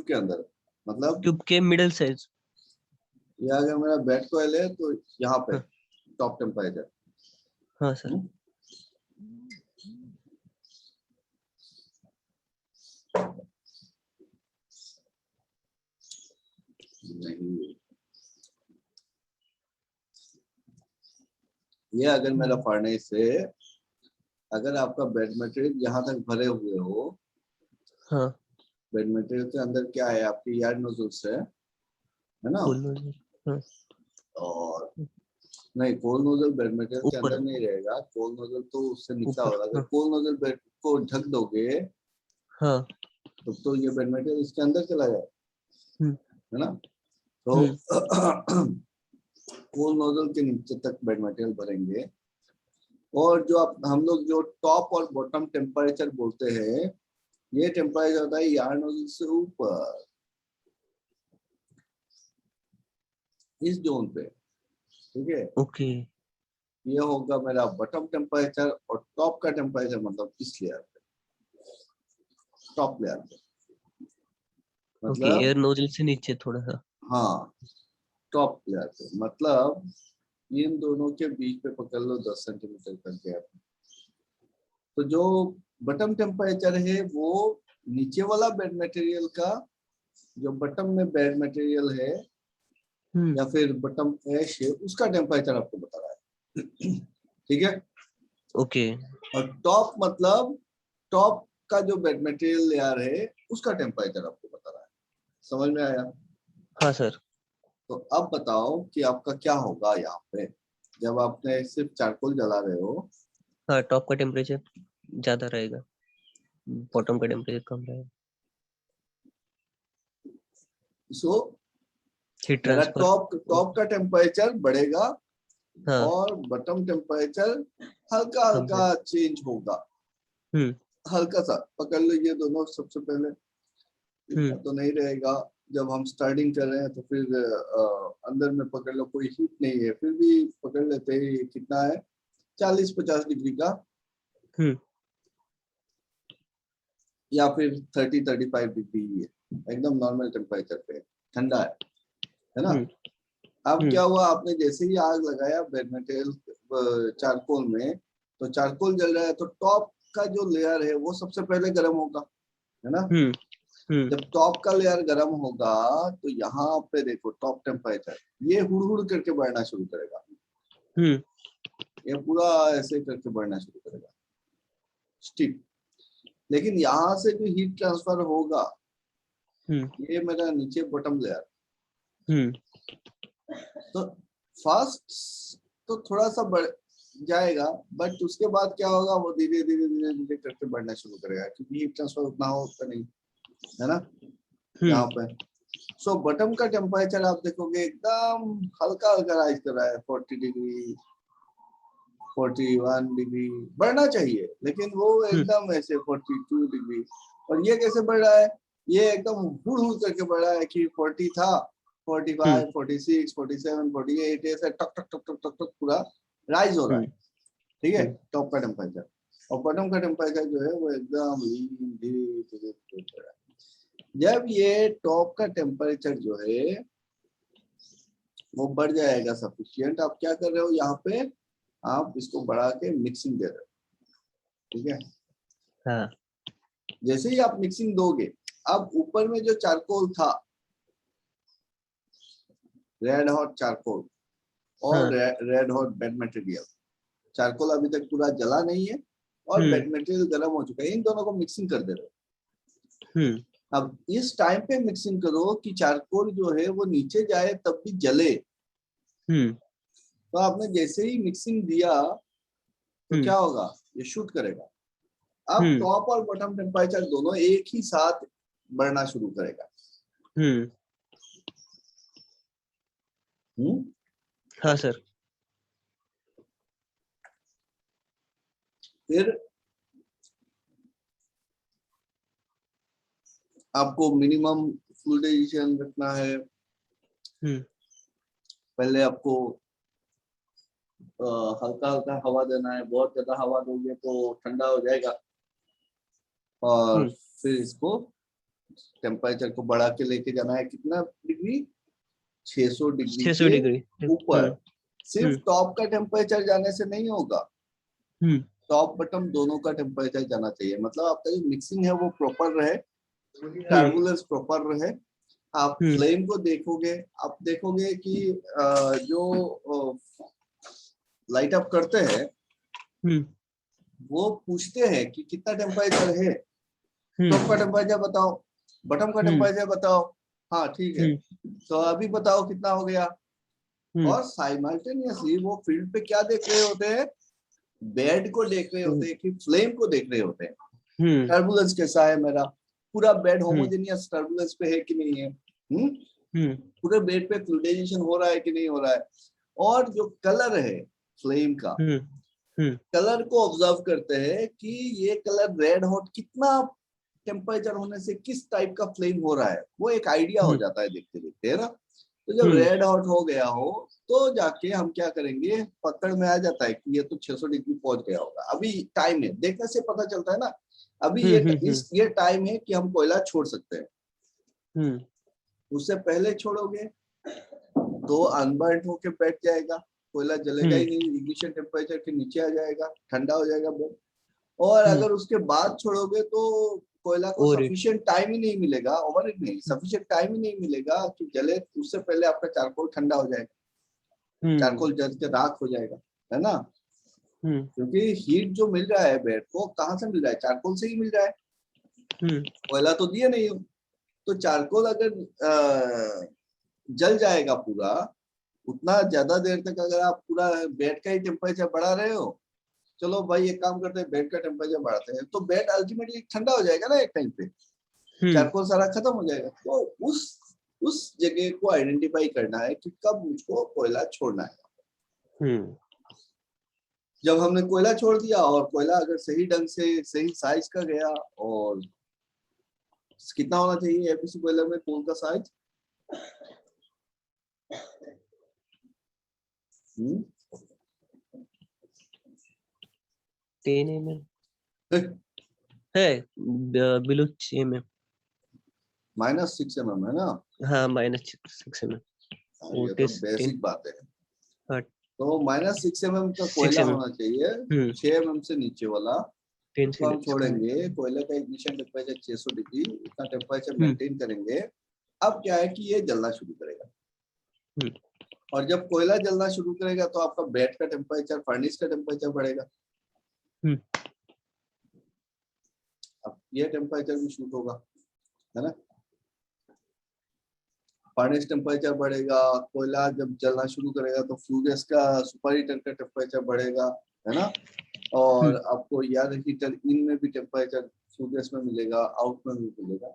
Speaker 1: के अंदर, मतलब
Speaker 2: ट्यूब के मिडल साइज।
Speaker 1: ये अगर मेरा बेड कॉइल है तो यहाँ पे टॉप टेम्परेचर।
Speaker 2: हाँ सर।
Speaker 1: नहीं, ये अगर मेरा फर्नेस है, अगर आपका बेड मटेरियल यहाँ तक भरे हुए हो,
Speaker 2: हाँ,
Speaker 1: बेड मटेरियल के अंदर क्या है, आपकी एयर नोजल्स है ना,
Speaker 2: हाँ।
Speaker 1: और नहीं, कोल नोजल बेड मटेरियल के अंदर नहीं रहेगा, कोल नोजल तो उससे निकला होगा। अगर कोल नोजल बेड को ढक दोगे, हाँ, तो ये बेड मटेरियल इसके अंदर चला जाए, है ना। तो कोल नोजल के नीचे तक बेड मटेरियल भरेंगे, और जो हम लोग जो टॉप और बॉटम टेम्परेचर बोलते हैं, ये टेम्परेचर होता है एयर नोजल से ऊपर, इस जोन पे। ठीक है।
Speaker 2: ओके।
Speaker 1: ये होगा मेरा बॉटम टेम्परेचर, और टॉप का टेम्परेचर मतलब इस लेयर पे, टॉप लेयर पे।
Speaker 2: ओके,
Speaker 1: मतलब
Speaker 2: एयर नोजल से नीचे थोड़ा सा।
Speaker 1: हाँ, टॉप लेयर पे, मतलब इन दोनों के बीच पे पकड़ लो 10 सेंटीमीटर का गैप। तो जो बटम टेम्परेचर है वो नीचे वाला बेड मटेरियल का, जो बटम में बेड मटेरियल है या फिर बटम ऐश है, उसका टेम्परेचर आपको बता रहा है। ठीक है।
Speaker 2: ओके।
Speaker 1: और टॉप मतलब टॉप का जो बेड मटेरियल लेयर है उसका टेम्परेचर आपको बता रहा है। समझ में आया?
Speaker 2: हाँ सर।
Speaker 1: तो अब बताओ कि आपका क्या होगा यहाँ पे जब आपने सिर्फ चारकोल जला रहे हो।
Speaker 2: हाँ, टॉप का टेम्परेचर ज्यादा रहेगा, बॉटम का टेम्परेचर कम रहेगा।
Speaker 1: सो
Speaker 2: हीट
Speaker 1: मेरा
Speaker 2: ट्रांसफर।
Speaker 1: टॉप का टेम्परेचर बढ़ेगा
Speaker 2: हाँ,
Speaker 1: और बटम टेम्परेचर हल्का
Speaker 2: कम है।
Speaker 1: हल्का चेंज होगा।
Speaker 2: हम्म
Speaker 1: हल्का सा पकड़ लो ये दोनों। सबसे पहले इतना तो नहीं रहेगा, जब हम स्टार्टिंग कर रहे हैं तो फिर अंदर में पकड़ लो, कोई हीट नहीं है, फिर भी पकड़ लेते हैं। ये कितना है, 40-50 डिग्री का,
Speaker 2: हम्म
Speaker 1: या फिर 30-35 डिग्री ही है, एकदम नॉर्मल टेम्परेचर पे, ठंडा है ना।
Speaker 2: हम्म
Speaker 1: अब
Speaker 2: हम्म
Speaker 1: क्या हुआ, आपने जैसे ही आग लगाया बेड मटेरियल चारकोल में, तो चारकोल जल रहा है, तो टॉप का जो लेयर है वो सबसे पहले गर्म होगा, है ना।
Speaker 2: हम्म हम्म
Speaker 1: जब टॉप का लेयर गर्म होगा तो यहाँ पे देखो टॉप टेम्परेचर ये हुड़ हुड़ करके बढ़ना शुरू करेगा।
Speaker 2: हम्म
Speaker 1: ये पूरा ऐसे करके बढ़ना शुरू करेगा, स्टिप। लेकिन यहाँ से जो हीट ट्रांसफर होगा,
Speaker 2: हम्म
Speaker 1: ये मेरा नीचे बॉटम लेयर,
Speaker 2: हम्म
Speaker 1: तो फर्स्ट तो थोड़ा सा बढ़ जाएगा, बट उसके बाद क्या होगा, वो धीरे धीरे धीरे धीरे करके बढ़ना शुरू करेगा, क्योंकि हीट ट्रांसफर उतना होता नहीं है ना यहाँ पे। सो बॉटम का टेम्परेचर आप देखोगे एकदम हल्का हल्का राइज कर रहा है, 40 डिग्री 41 डिग्री बढ़ना चाहिए, लेकिन वो एकदम ऐसे 42 डिग्री। और ये कैसे बढ़ रहा है, ये एकदम हुड़ हुड़ करके बढ़ रहा है कि 40 था, 45 46 47 48 ऐसे टक टक टक टक टक टक पूरा राइज हो रहा है। ठीक है, टॉप का टेम्परेचर। और बॉटम का टेम्परेचर जो है वो एकदम धीरे धीरे बढ़ रहा है। जब ये टॉप का टेम्परेचर जो है वो बढ़ जाएगा सफिशिएंट, आप क्या कर रहे हो यहाँ पे, आप इसको बढ़ा के मिक्सिंग दे रहे हो। ठीक है।
Speaker 2: हाँ।
Speaker 1: जैसे ही आप मिक्सिंग दोगे, अब ऊपर में जो चारकोल था, रेड हॉट चारकोल और red hot bed material, charcoal अभी तक पूरा जला नहीं है और बेड मटेरियल गर्म हो चुका है, इन दोनों को मिक्सिंग कर दे रहे हो। अब इस टाइम पे मिक्सिंग करो कि चारकोल जो है वो नीचे जाए तब भी जले। तो आपने जैसे ही मिक्सिंग दिया तो क्या होगा, ये शूट करेगा। अब टॉप और बॉटम टेम्परेचर दोनों एक ही साथ बढ़ना शुरू करेगा।
Speaker 2: हाँ सर।
Speaker 1: फिर आपको मिनिमम फ्लूइडाइजेशन रखना है। पहले आपको हल्का हल्का हवा देना है, बहुत ज्यादा हवा दोगे तो ठंडा हो जाएगा। और फिर इसको टेम्परेचर को बढ़ा के लेके जाना है, कितना डिग्री, 600 डिग्री
Speaker 2: 600
Speaker 1: के
Speaker 2: डिग्री।
Speaker 1: ऊपर। सिर्फ टॉप का टेम्परेचर जाने से नहीं होगा, टॉप बटन दोनों का टेम्परेचर जाना चाहिए। मतलब आपका जो मिक्सिंग है वो प्रॉपर रहे, टर्बुलेंस प्रॉपर रहे। आप फ्लेम को देखोगे, आप देखोगे कि जो लाइट अप करते हैं वो पूछते हैं कि कितना टेम्परेचर है, टॉप का टेम्परेचर बताओ, बटन का टेम्परेचर बताओ। हाँ ठीक है, तो अभी बताओ कितना हो गया। और साइमल्टेनियसली वो फील्ड पे क्या देख रहे होते हैं, बेड को देख रहे होते हैं कि फ्लेम को देख रहे होते हैं। टर्बुलेंस कैसा है मेरा, पूरा बेड होमोजेनियस टर्बुलेंस पे है कि नहीं है, पूरे बेड पे फ्लूइडाइजेशन हो रहा है कि नहीं हो रहा है। और जो कलर है फ्लेम का, कलर को ऑब्जर्व करते हैं कि ये कलर रेड हॉट कितना टेम्परेचर होने से किस टाइप का फ्लेम हो रहा है, वो एक आइडिया हो जाता है देखते देखते, है ना। तो जब रेड हॉट हो गया हो तो जाके हम क्या करेंगे, पकड़ में आ जाता है कि ये तो 600 डिग्री पहुंच गया होगा। अभी टाइम है, देखने से पता चलता है ना, अभी ये टाइम है कि हम कोयला छोड़ सकते हैं। उससे पहले छोड़ोगे तो अनबर्न होके बैठ जाएगा, कोयला जलेगा ही नहीं, इग्निशन टेम्परेचर के नीचे आ जाएगा, ठंडा हो जाएगा बहुत। और अगर उसके बाद छोड़ोगे तो कोयला को सफिशिएंट टाइम ही नहीं मिलेगा, ओवरहीट नहीं, सफिशिएंट टाइम ही नहीं मिलेगा कि जले, उससे पहले आपका चारकोल ठंडा हो जाएगा, चारकोल जल के राख हो जाएगा, है ना। क्योंकि हीट जो मिल रहा है बेड को कहाँ से मिल रहा है, चारकोल से ही मिल रहा है, कोयला तो दिए नहीं हो। तो चारकोल अगर जल जाएगा पूरा, उतना ज्यादा देर तक अगर आप पूरा बेड का ही टेम्परेचर बढ़ा रहे हो, चलो भाई एक काम करते हैं बेड का टेम्परेचर बढ़ाते हैं, तो बेड अल्टीमेटली ठंडा हो जाएगा ना एक टाइम पे, चारकोल सारा खत्म हो जाएगा। तो उस जगह को आइडेंटिफाई करना है कि कब मुझको कोयला छोड़ना है। जब हमने कोयला छोड़ दिया और कोयला अगर सही ढंग से सही साइज का गया, और कितना होना चाहिए एफपीसी बॉयलर में कोल का साइज,
Speaker 2: 10 mm है, बिलो 6 mm,
Speaker 1: -6 mm है ना।
Speaker 2: हाँ -6 mm,
Speaker 1: ये तो बेसिक बात है। तो -6 mm का कोयला होना चाहिए, 6 mm से नीचे वाला। तो हम छोड़ेंगे, कोयले का इग्निशन टेम्परेचर 600 डिग्री, इतना टेम्परेचर मेंटेन करेंगे। अब क्या है कि ये जलना शुरू करेगा, और जब कोयला जलना शुरू करेगा तो आपका बेड का टेम्परेचर, फर्नेस का टेम्परेचर बढ़ेगा। अब ये टेम्परेचर भी शूट होगा, है ना। फर्नेस टेम्परेचर बढ़ेगा, कोयला जब जलना शुरू करेगा तो फ्लू गैस का, सुपर हीटर का टेम्परेचर बढ़ेगा, है ना। और आपको एयर हीटर इन में भी टेम्परेचर फ्लू गैस में मिलेगा, आउट में भी मिलेगा,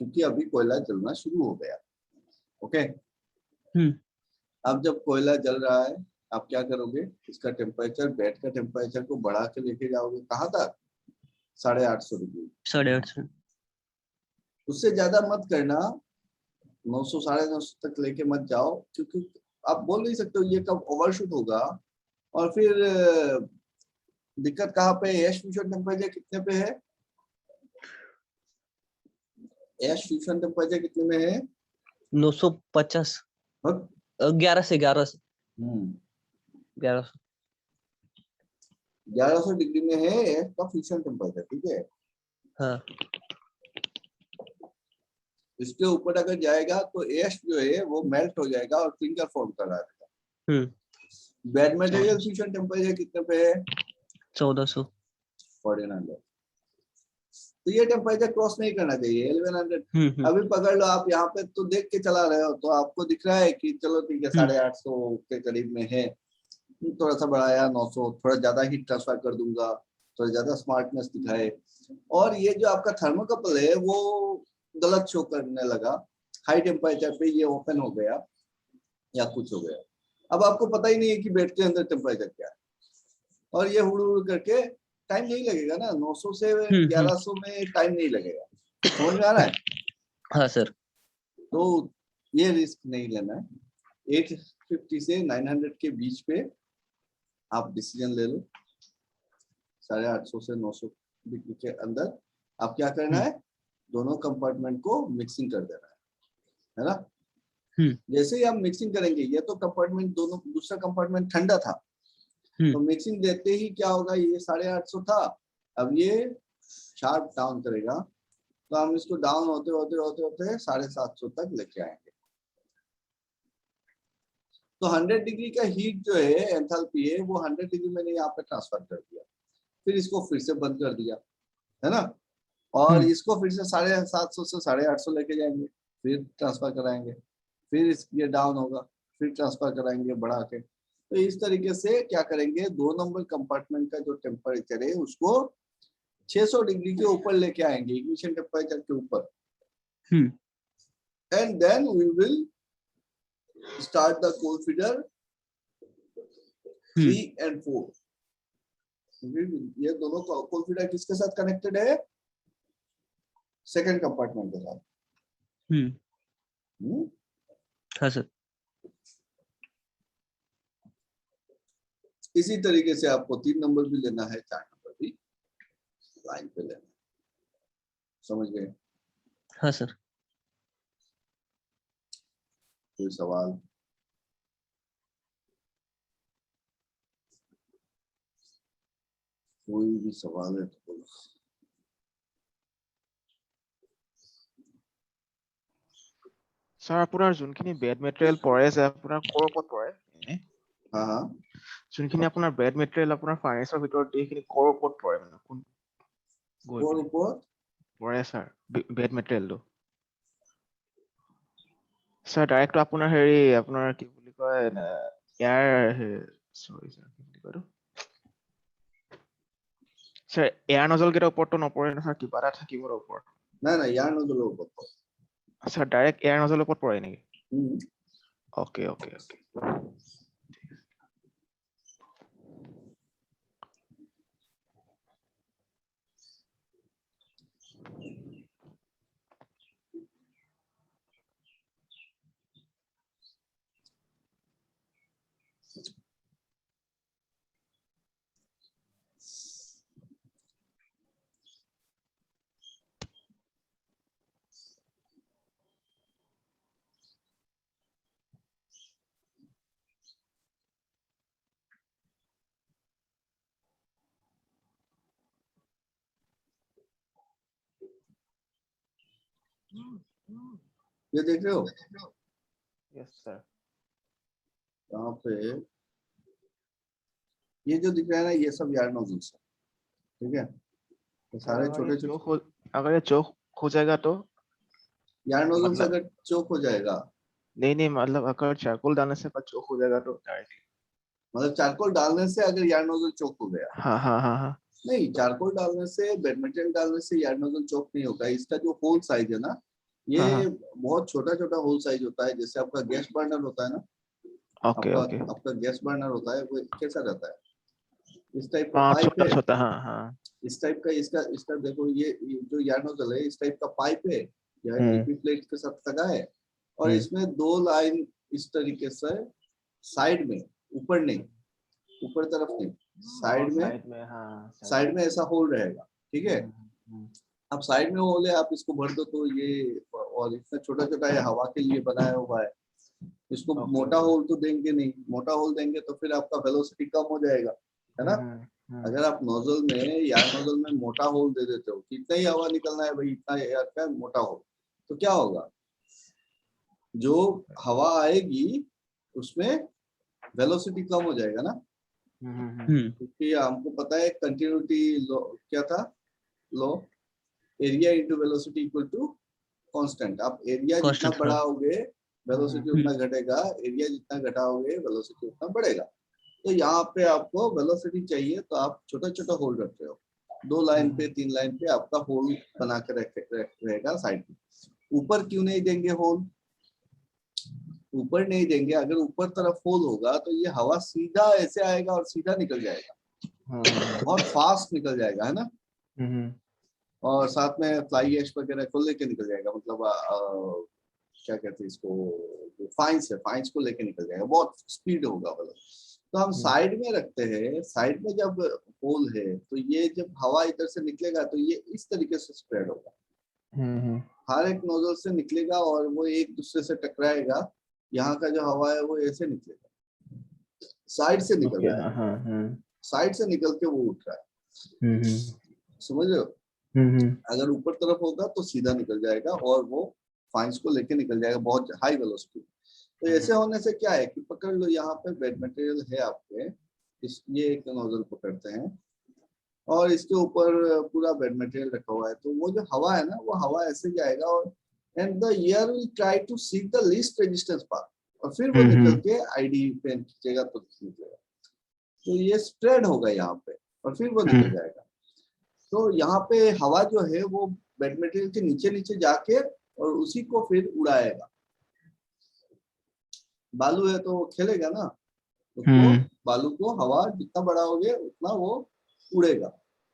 Speaker 1: क्योंकि अभी कोयला जलना शुरू हो गया। ओके। अब जब कोयला जल रहा है, आप क्या करोगे, इसका टेम्परेचर, बेड का टेम्परेचर को बढ़ा के लेके जाओगे कहाँ तक, 850 डिग्री,
Speaker 2: 850,
Speaker 1: उससे ज्यादा मत करना, 900 950 तक लेके मत जाओ, क्योंकि आप बोल नहीं सकते हो ये कब ओवरशूट होगा। और फिर दिक्कत कहाँ पे, एश फ्यूजन टेम्परेचर कितने पे है, एश फ्यूजन टेम्परेचर कितने में है,
Speaker 2: 950, 11 से
Speaker 1: 1100 डिग्री में है एश का फ्यूजन टेम्परेचर, ठीक है।
Speaker 2: हाँ।
Speaker 1: इसके ऊपर अगर जाएगा तो एश जो है वो मेल्ट हो जाएगा और क्लिंकर फॉर्म कर देगा। बेड मटेरियल फ्यूजन टेम्परेचर कितने पे है,
Speaker 2: 1400,
Speaker 1: 1400। तो ये टेम्परेचर क्रॉस नहीं करना चाहिए 1100। अभी पकड़ लो आप, यहाँ पे तो देख के चला रहे हो, तो आपको दिख रहा है कि चलो ठीक है 850 के करीब में है, थोड़ा सा बढ़ाया 900, थोड़ा ज्यादा हीट ट्रांसफर कर दूंगा, थोड़ा ज्यादा स्मार्टनेस दिखाए। और ये जो आपका थर्मोकपल है वो गलत शो करने लगा, हाई टेम्परेचर पे ये ओपन हो गया या कुछ हो गया। अब आपको पता ही नहीं है कि बेड के अंदर टेम्परेचर क्या है, और ये हुड़ हुड़ करके टाइम नहीं लगेगा ना, 900 से 1100 में टाइम नहीं लगेगा, समझ में आ रहा है।
Speaker 2: हाँ सर। तो
Speaker 1: ये रिस्क नहीं लेना है, 850 से 900 के बीच पे आप डिसीजन ले लो, 850 से 900 डिग्री के अंदर आप क्या करना है, दोनों कंपार्टमेंट को मिक्सिंग कर देना है ना। जैसे ही आप मिक्सिंग करेंगे, ये तो कंपार्टमेंट दोनों, दूसरा कंपार्टमेंट ठंडा था, तो मिक्सिंग देते ही क्या होगा, ये 850 था, अब ये शार्प डाउन करेगा, तो हम इसको डाउन होते होते होते होते 750 तक लेके आएंगे। तो 100 डिग्री का हीट जो है, एंथैल्पी है, वो 100 डिग्री मैंने यहाँ पे ट्रांसफर कर दिया, फिर इसको फिर से बंद कर दिया, है ना। और इसको फिर से 750 से 850 लेके जाएंगे, फिर ट्रांसफर कराएंगे, फिर ये डाउन होगा, फिर ट्रांसफर कराएंगे बढ़ा के। तो इस तरीके से क्या करेंगे, 2 नंबर कंपार्टमेंट का जो टेम्परेचर है उसको 600 डिग्री के ऊपर लेके आएंगे, इग्निशन टेम्परेचर के ऊपर, and then we will start the coal feeder 3 and 4। ये दोनों कोल फीडर किसके साथ कनेक्टेड है, सेकंड कंपार्टमेंट के साथ।
Speaker 2: हाँ सर।
Speaker 1: इसी तरीके से आपको 3 नंबर भी लेना है, 4 नंबर भी लाइन पे लेना है, समझ गए।
Speaker 2: हाँ सर।
Speaker 1: कोई सवाल? कोई भी सवाल है तो बोलो।
Speaker 3: স্যাৰ আপোনাৰ যোনখিনি বেড মেটেৰিয়েল পৰে যে আপোনাৰ ক'ৰ ওপৰত পৰে এনে?
Speaker 1: हाँ हाँ,
Speaker 3: যোনখিনি আপোনাৰ বেড মেটেৰিয়েল আপোনাৰ ফাৰ্নিচাৰৰ ভিতৰত দিয়ে সেইখিনি ক'ৰ ওপৰত পৰে মানে কোন গৈ
Speaker 1: और
Speaker 3: পিনে
Speaker 1: ऊपर
Speaker 3: পৰে স্যাৰ বেড মেটেৰিয়েলটো? স্যাৰ ডাইৰেক্ট আপোনাৰ হেৰি আপোনাৰ কি বুলি কয় চৰি স্যাৰ কি বুলি কয় এইটো? স্যাৰ এয়াৰ নজল কেইটাৰ ওপৰততো নপৰে নহয়, কিবা এটা থাকিব তাৰ ওপৰত।
Speaker 1: ना ना यार नजर ऊपर।
Speaker 3: স্যাৰ ডাইৰেক্ট এয়াৰ নজলৰ ওপৰত পৰে নেকি?
Speaker 1: हम्म,
Speaker 3: ওকে ওকে ওকে।
Speaker 1: ये देख रहे हो
Speaker 3: यस सर।
Speaker 1: यहाँ पे ये जो दिख रहा है ना, ये सब यार नोजल्स है, ठीक है? तो सारे छोटे छोटे
Speaker 3: अगर ये चौक हो जाएगा तो
Speaker 1: यार नोजल से
Speaker 3: मतलब
Speaker 1: अगर चोक हो जाएगा,
Speaker 3: नहीं मतलब अगर चारकोल डालने से चौक हो जाएगा तो डायरेक्टली।
Speaker 1: मतलब चारकोल डालने से अगर यार नोजल चोक हो गया,
Speaker 3: हाँ
Speaker 1: नहीं, चारकोल डालने से, बेड मटेरियल डालने से यार नोजल चोक नहीं होता। इसका जो होल साइज है ना, ये
Speaker 3: हाँ।
Speaker 1: बहुत छोटा छोटा होल साइज होता है। जैसे आपका गैस बर्नर होता है ना,
Speaker 3: ओके ओके।
Speaker 1: आपका गैस बर्नर होता है, वो कैसा रहता है? इस टाइप का पाइप
Speaker 3: छोटा
Speaker 1: है,
Speaker 3: छोटा। हाँ।
Speaker 1: इस टाइप का। इसका देखो, ये जो यार नोजल है, इस टाइप का पाइप है, यह एपी प्लेट के साथ लगा है, और इसमें दो लाइन इस तरीके से साइड में, ऊपर नहीं, ऊपर तरफ नहीं, साइड में ऐसा होल रहेगा, ठीक है? अब साइड में होल है, आप इसको भर दो तो ये, और इतना छोटा छोटा है, हवा के लिए बनाया हुआ है। इसको मोटा होल तो देंगे नहीं, मोटा होल देंगे तो फिर आपका वेलोसिटी कम हो जाएगा, है ना? अगर आप नोजल में, यार नोजल में मोटा होल दे देते हो, कितना ही हवा निकलना है भाई, इतना एयर का मोटा होल, तो क्या होगा? जो हवा आएगी उसमें वेलोसिटी कम हो जाएगा ना, क्योंकि हमको पता है कंटिन्यूटी लो क्या था, लो area into velocity equal to constant. आप एरिया जितना बढ़ाओगे वेलोसिटी उतना घटेगा, एरिया जितना घटाओगे वेलोसिटी उतना बढ़ेगा। तो यहाँ पे आपको वेलोसिटी चाहिए तो आप छोटा छोटा होल रखते हो, 2 लाइन पे 3 लाइन पे आपका होल बना के रहेगा साइड में। ऊपर क्यों नहीं देंगे होल? ऊपर नहीं देंगे, अगर ऊपर तरफ होल होगा तो ये हवा सीधा ऐसे आएगा और सीधा निकल जाएगा, बहुत फास्ट निकल जाएगा, है ना? और साथ में फ्लाई ऐश वगैरह को लेके निकल जाएगा, मतलब क्या कहते हैं इसको, फाइंस को लेके निकल जाएगा, बहुत स्पीड होगा मतलब। तो हम साइड में रखते हैं, साइड में जब होल है तो ये जब हवा इधर से निकलेगा तो ये इस तरीके से स्प्रेड होगा, हर एक नोजल से निकलेगा और वो एक दूसरे से टकराएगा। यहाँ का जो हवा है वो ऐसे निकलेगा, साइड से निकल रहा है, साइड से निकल के वो उठ रहा है, समझ रहे हो? अगर ऊपर तरफ होगा तो सीधा निकल जाएगा और वो फाइंस को लेके निकल जाएगा, बहुत हाई वेलोसिटी। तो ऐसे होने से क्या है कि पकड़ लो, यहाँ पे बेड मटेरियल है आपके, ये एक नोजल पकड़ते हैं और इसके ऊपर पूरा बेड मटेरियल रखा हुआ है, तो वो जो हवा है ना, वो हवा ऐसे जाएगा और and the air will try to seek the least resistance path, और फिर वो निकल के आईडी पे खींचेगा तो निकलेगा, तो ये स्प्रेड होगा यहाँ पे और फिर वो निकल जाएगा। तो यहाँ पे हवा जो है वो बेड मटेरियल के नीचे नीचे जाके और उसी को फिर उड़ाएगा। बालू है तो वो खेलेगा ना, उसको बालू को हवा जितना बढ़ाओगे उतना वो उड़ेगा,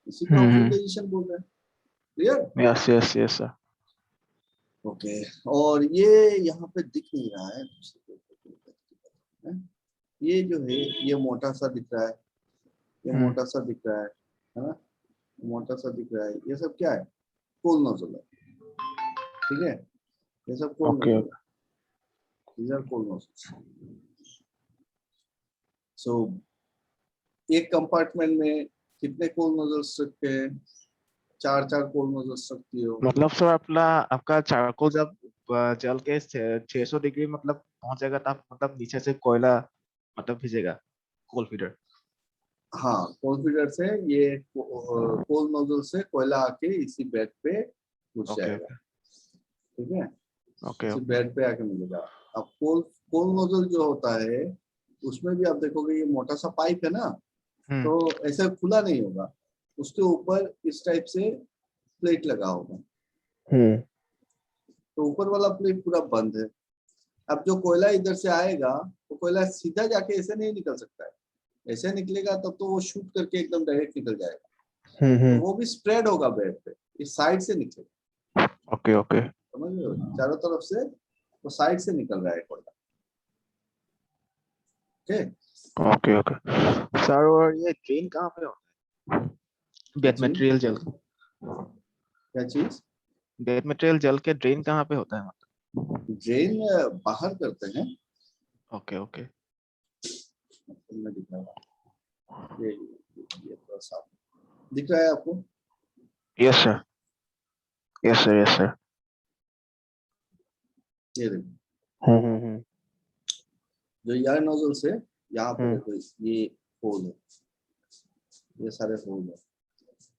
Speaker 1: इसी को हम पोजीशन बोल रहे हैं। Clear?
Speaker 3: Yes yes yes sir.
Speaker 1: Okay, और ये यहाँ पे दिख नहीं रहा है, ये जो है ये मोटा सा दिख रहा है, ये मोटा सा दिख रहा है ना, मोटा सा दिख रहा है, ये सब क्या है? कोल नोजल है, ठीक है? ये सब कोल नोजल है, these are coal nozzles. So एक कंपार्टमेंट में कितने कोल नोजल्स रखे हैं? 4 कोल नोजल्स रखती हो।
Speaker 3: मतलब सर आपका चारकोल जब जल के 600 डिग्री मतलब पहुंचेगा तब मतलब नीचे से कोयला मतलब भिजेगा कोल फीडर।
Speaker 1: हाँ, कोल फीडर से ये कोल नोजल से कोयला आके इसी बेड पे घुस
Speaker 3: ओके
Speaker 1: जाएगा, ठीक है?
Speaker 3: ओके
Speaker 1: इसी बेड पे आके मिलेगा। अब कोल नोजल जो होता है उसमें भी आप देखोगे ये मोटा सा पाइप है ना, तो ऐसे खुला नहीं होगा, उसके ऊपर इस टाइप से प्लेट लगा होगा। तो ऊपर वाला प्लेट पूरा बंद है। अब जो कोयला इधर से आएगा वो कोयला सीधा जाके ऐसे नहीं निकल सकता है, ऐसे निकलेगा तब तो वो शूट करके एकदम डायरेक्ट निकल जाएगा। तो वो भी स्प्रेड होगा बेड पे, इस साइड से निकलेगा।
Speaker 3: ओके ओके
Speaker 1: समझ रहे हो? चारों तरफ से वो साइड से निकल रहा है कोयला।
Speaker 3: Okay okay sir. और ये ड्रेन कहाँ पे होता है? बेड मटेरियल जल
Speaker 1: क्या चीज?
Speaker 3: बेड मटेरियल जल के ड्रेन कहाँ पे होता है मतलब?
Speaker 1: ड्रेन बाहर करते हैं।
Speaker 3: ओके ओके
Speaker 1: मैं दिखा रहा हूँ, ये थोड़ा सा दिख रहा है आपको?
Speaker 3: Yes sir yes sir yes sir.
Speaker 1: ये देखो, जो एयर नोजल से यहाँ पे देखो ये होल है, ये सारे होल है।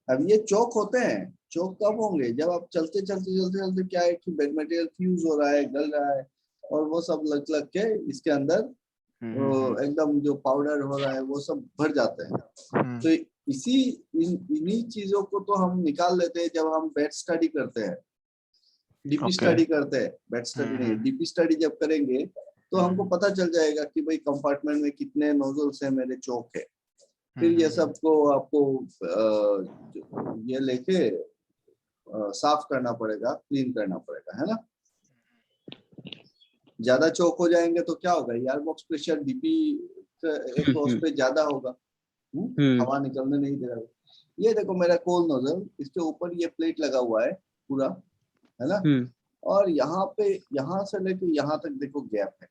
Speaker 1: अब ये चौक होते हैं, चौक कब होंगे? जब आप चलते चलते क्या है कि बेड मटेरियल फ्यूज हो रहा है, गल रहा है, और वो सब लग के इसके अंदर एकदम जो पाउडर हो रहा है वो सब भर जाते हैं। तो इन्हीं चीजों को तो हम निकाल लेते हैं जब हम बेड स्टडी करते हैं, डीपी स्टडी करते हैं। बेड स्टडी नहीं, डीपी स्टडी जब करेंगे तो हमको पता चल जाएगा कि भाई कंपार्टमेंट में कितने नोजल्स है, मेरे चौक है। फिर ये सबको आपको ये लेके साफ करना पड़ेगा, क्लीन करना पड़ेगा, है ना? ज्यादा चौक हो जाएंगे तो क्या होगा, air box pressure DP across पे ज्यादा होगा, हवा निकलने नहीं दे रहा। ये देखो मेरा कोल नोजल, इसके ऊपर ये प्लेट लगा हुआ है पूरा, है ना? और यहाँ पे, यहाँ से लेके यहाँ तक देखो गैप है,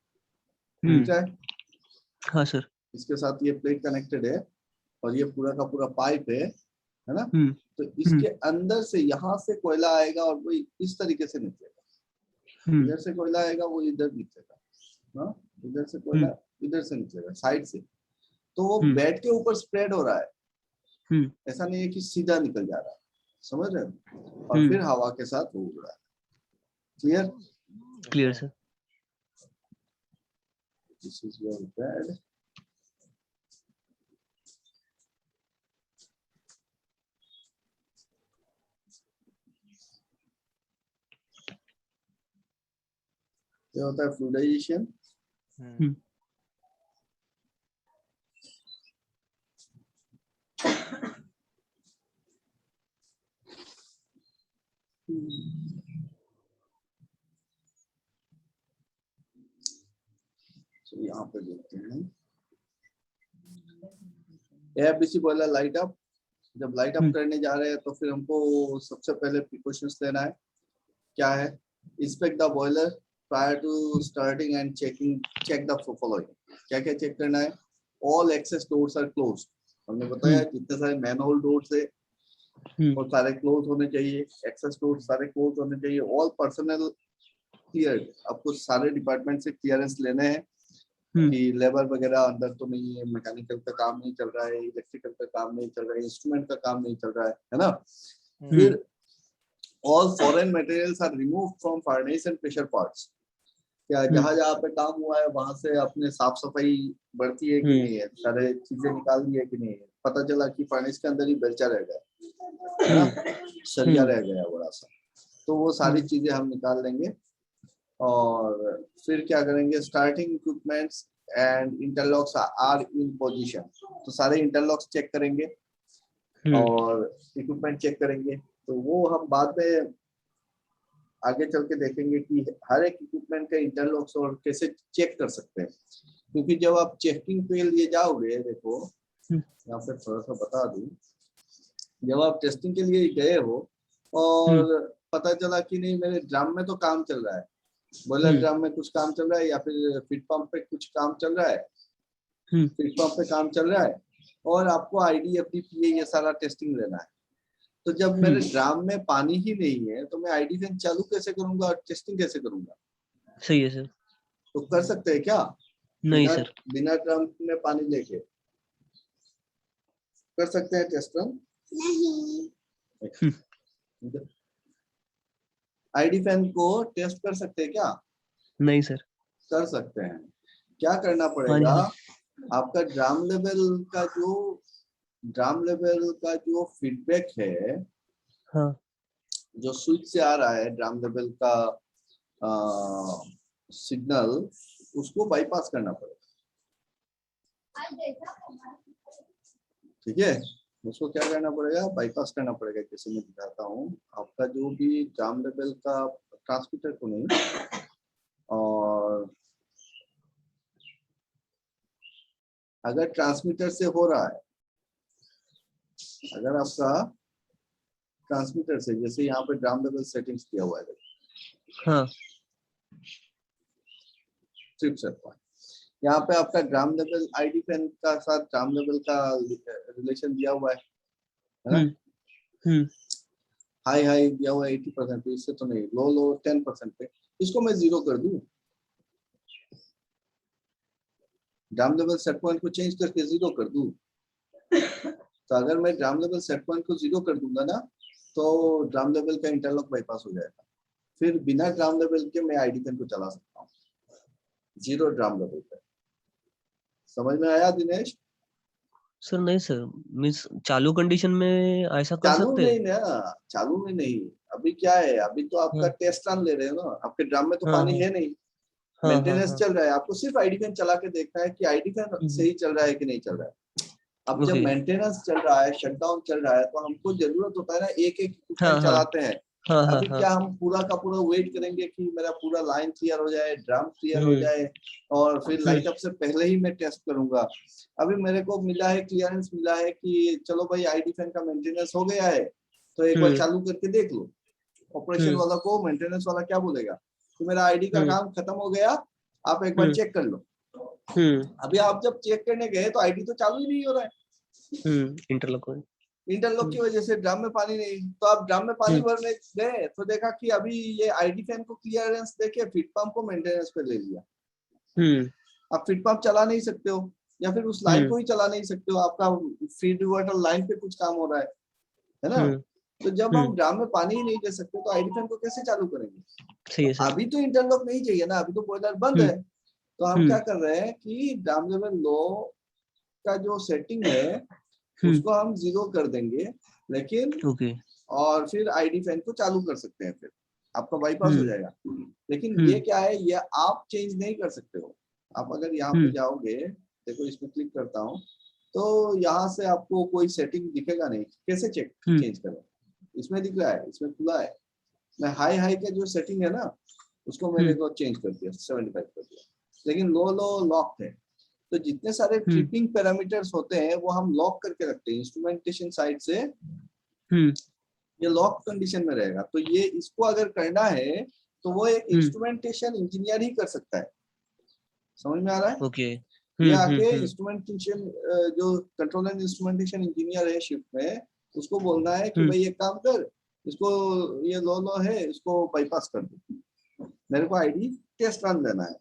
Speaker 1: ठीक है?
Speaker 2: हाँ सर।
Speaker 1: इसके साथ ये प्लेट कनेक्टेड है और ये पूरा का पूरा पाइप है ना? तो इसके अंदर से यहाँ से कोयला आएगा और वो इस तरीके से निकलेगा। इधर से कोयला आएगा वो इधर निकलेगा ना, इधर से कोयला इधर से निकलेगा साइड से। तो वो बेड के ऊपर स्प्रेड हो रहा है, ऐसा नहीं है कि सीधा निकल जा रहा है, समझ रहे हो? और फिर हवा के साथ वो उड़ रहा है। Clear?
Speaker 2: Clear sir.
Speaker 1: This is your bed. ये होता है फ्लूइडाइजेशन। तो यहाँ पे देखते हैं एफबीसी बॉयलर लाइट अप। जब लाइट अप करने जा रहे हैं तो फिर हमको सबसे पहले प्रिकॉशंस लेना है। क्या है? Inspect the boiler prior to starting and check the following. क्या क्या चेक करना है? All access doors are closed. हमने बताया जितने सारे मैनहोल डोर्स है वो सारे क्लोज होने चाहिए, एक्सेस डोर्स सारे क्लोज होने चाहिए। ऑल पर्सनल क्लियर, आपको सारे डिपार्टमेंट से क्लियरेंस लेने हैं कि लेबर वगैरह अंदर तो नहीं है, मैकेनिकल का काम नहीं चल रहा है, इलेक्ट्रिकल का काम नहीं चल रहा है, इंस्ट्रूमेंट का काम नहीं चल रहा है ना? फिर all foreign materials are removed from furnace and pressure parts. क्या जहाँ जहाँ पे काम हुआ है वहां से अपने साफ सफाई बढ़ती है कि नहीं है, सारे चीजें निकाल दी है कि नहीं है। पता चला कि फर्नेस के अंदर ही बेलचा रह गया है ना, सरिया रह गया बड़ा सा, तो वो सारी चीजें हम निकाल देंगे। और फिर क्या करेंगे? Starting equipments and interlocks are in position. तो सारे इंटरलॉक्स चेक करेंगे और इक्विपमेंट चेक करेंगे। तो वो हम बाद में आगे चल के देखेंगे कि हर एक इक्विपमेंट का इंटरलॉक्स और कैसे चेक कर सकते हैं। क्योंकि जब आप चेकिंग पे लिए जाओगे, देखो यहाँ पे थोड़ा सा बता दूं, जब आप टेस्टिंग के लिए गए हो और पता चला कि नहीं मेरे ड्रम में तो काम चल रहा है, बॉयलर ड्रम में कुछ काम चल रहा है या फिर फीड पंप पे कुछ काम चल रहा है, फीड पंप पे काम चल रहा है और आपको आईडी एफडीपीए ये सारा टेस्टिंग लेना है। तो जब मेरे ड्रम में पानी ही नहीं है तो मैं आईडी फैन चालू कैसे करूंगा और टेस्टिंग कैसे करूंगा?
Speaker 2: सही है सर।
Speaker 1: तो कर सकते हैं क्या?
Speaker 2: नहीं सर।
Speaker 1: बिना ड्रम में पानी लेके कर सकते हैं टेस्ट रन? नहीं। आईडी फैन को टेस्ट कर सकते हैं क्या?
Speaker 2: नहीं सर।
Speaker 1: कर सकते हैं। क्या करना पड़ेगा? आपका ड्रम लेवल का जो फीडबैक है,
Speaker 2: हाँ। जो
Speaker 1: स्विच से आ रहा है ड्रम लेवल का सिग्नल, उसको बाईपास करना पड़ेगा। ठीक है, उसको क्या करना पड़ेगा? बाईपास करना पड़ेगा। जैसे मैं दिखाता हूँ, आपका जो भी ड्रम लेवल का ट्रांसमीटर को नहीं, और अगर ट्रांसमीटर से हो रहा है, अगर आपका ट्रांसमीटर से, जैसे यहाँ पे ड्रम लेवल सेटिंग्स किया हुआ है,
Speaker 2: हाँ,
Speaker 1: ट्रिप सेट पॉइंट, यहाँ पे आपका ड्रम लेवल आईडी फैन का साथ ड्रम लेवल का रिलेशन दिया हुआ है ना? हाई हाई दिया हुआ है 80%, इससे तो नहीं, लो लो 10% पे, इसको मैं 0 कर दूं, ड्रम लेवल सेट पॉइंट को चेंज करके 0 कर दूं, तो अगर मैं ड्रम लेवल सेट पॉइंट को 0 कर दूंगा ना, तो ड्रम लेवल का इंटरलॉक बाईपास हो जाएगा। फिर बिना ड्रम लेवल के मैं आईडी फैन को चला सकता हूँ 0 ड्रम लेवल पे। समझ में आया दिनेश?
Speaker 2: सर नहीं सर, मींस चालू कंडीशन में ऐसा कर
Speaker 1: चालू
Speaker 2: सकते हैं?
Speaker 1: नहीं ना, चालू में नहीं। अभी क्या है, अभी तो आपका टेस्ट रन ले रहे हो ना, आपके ड्रम में तो पानी है नहीं, मेंटेनेंस चल रहा है, आपको सिर्फ आईडी फैन चला के देखना है कि आईडी फैन सही चल रहा है कि नहीं चल रहा है। अब जब मेंटेनेंस चल रहा है, शटडाउन चल रहा है, तो हमको जरूरत होता है ना, एक एक इक्विपमेंट चलाते हैं। अभी क्या हम पूरा का पूरा वेट करेंगे कि मेरा पूरा लाइन क्लियर हो जाए, ड्रम क्लियर हो जाए, और फिर लाइट अप से पहले ही मैं टेस्ट करूंगा? अभी मेरे को मिला है, क्लियरेंस मिला है कि चलो भाई आईडी फैन का मेंटेनेंस हो गया है, तो एक बार चालू करके देख लो। ऑपरेशन वाला को मेंटेनेंस वाला क्या बोलेगा कि मेरा आईडी का काम खत्म हो गया, आप एक बार चेक कर लो। अभी आप जब चेक करने गए तो आईडी तो चालू ही नहीं हो रहा है, इंटरलॉक की वजह से ड्रम में पानी नहीं। तो आप ड्रम में पानी भरने गए तो देखा कि अभी ये आईडी फैन को क्लियरेंस देके फीड पंप को मेंटेनेंस पे ले लिया। आप फीड पंप चला नहीं सकते हो, या फिर उस लाइन को ही चला नहीं सकते हो, आपका फीड रिवर्टर लाइन पे कुछ काम हो रहा है ना? तो जब हम ड्रम में पानी ही नहीं दे सकते तो आईडी फैन को कैसे चालू करेंगे? अभी तो इंटरलॉक नहीं चाहिए ना, अभी तो बॉयलर बंद है। तो हम क्या कर रहे हैं कि ड्रम लेवल लो का जो सेटिंग है उसको हम 0 कर देंगे, लेकिन और फिर आईडी फैन को चालू कर सकते हैं, फिर आपका बाईपास हो जाएगा। लेकिन ये क्या है, ये आप चेंज नहीं कर सकते हो। आप अगर यहाँ पे जाओगे, देखो इसमें क्लिक करता हूँ, तो यहाँ से आपको कोई सेटिंग दिखेगा नहीं। कैसे चेंज करें? इसमें दिख रहा है, इसमें खुला है। मैं हाई हाई का जो सेटिंग है ना, उसको मैंने को चेंज कर दिया, 75 कर दिया, लेकिन लो लो लॉक है। तो जितने सारे ट्रिपिंग पैरामीटर्स होते हैं वो हम लॉक करके रखते हैं इंस्ट्रूमेंटेशन साइड से, ये लॉक कंडीशन में रहेगा। तो ये इसको अगर करना है तो वो एक इंस्ट्रूमेंटेशन इंजीनियर ही कर सकता है। समझ में आ रहा है? ये आके इंस्ट्रूमेंटेशन जो कंट्रोल एंड इंस्ट्रूमेंटेशन इंजीनियर है शिफ्ट में, उसको बोलना है कि भाई एक काम कर, इसको ये लो लो है, इसको बाईपास कर दो, मेरे को आईडी टेस्ट रन देना है।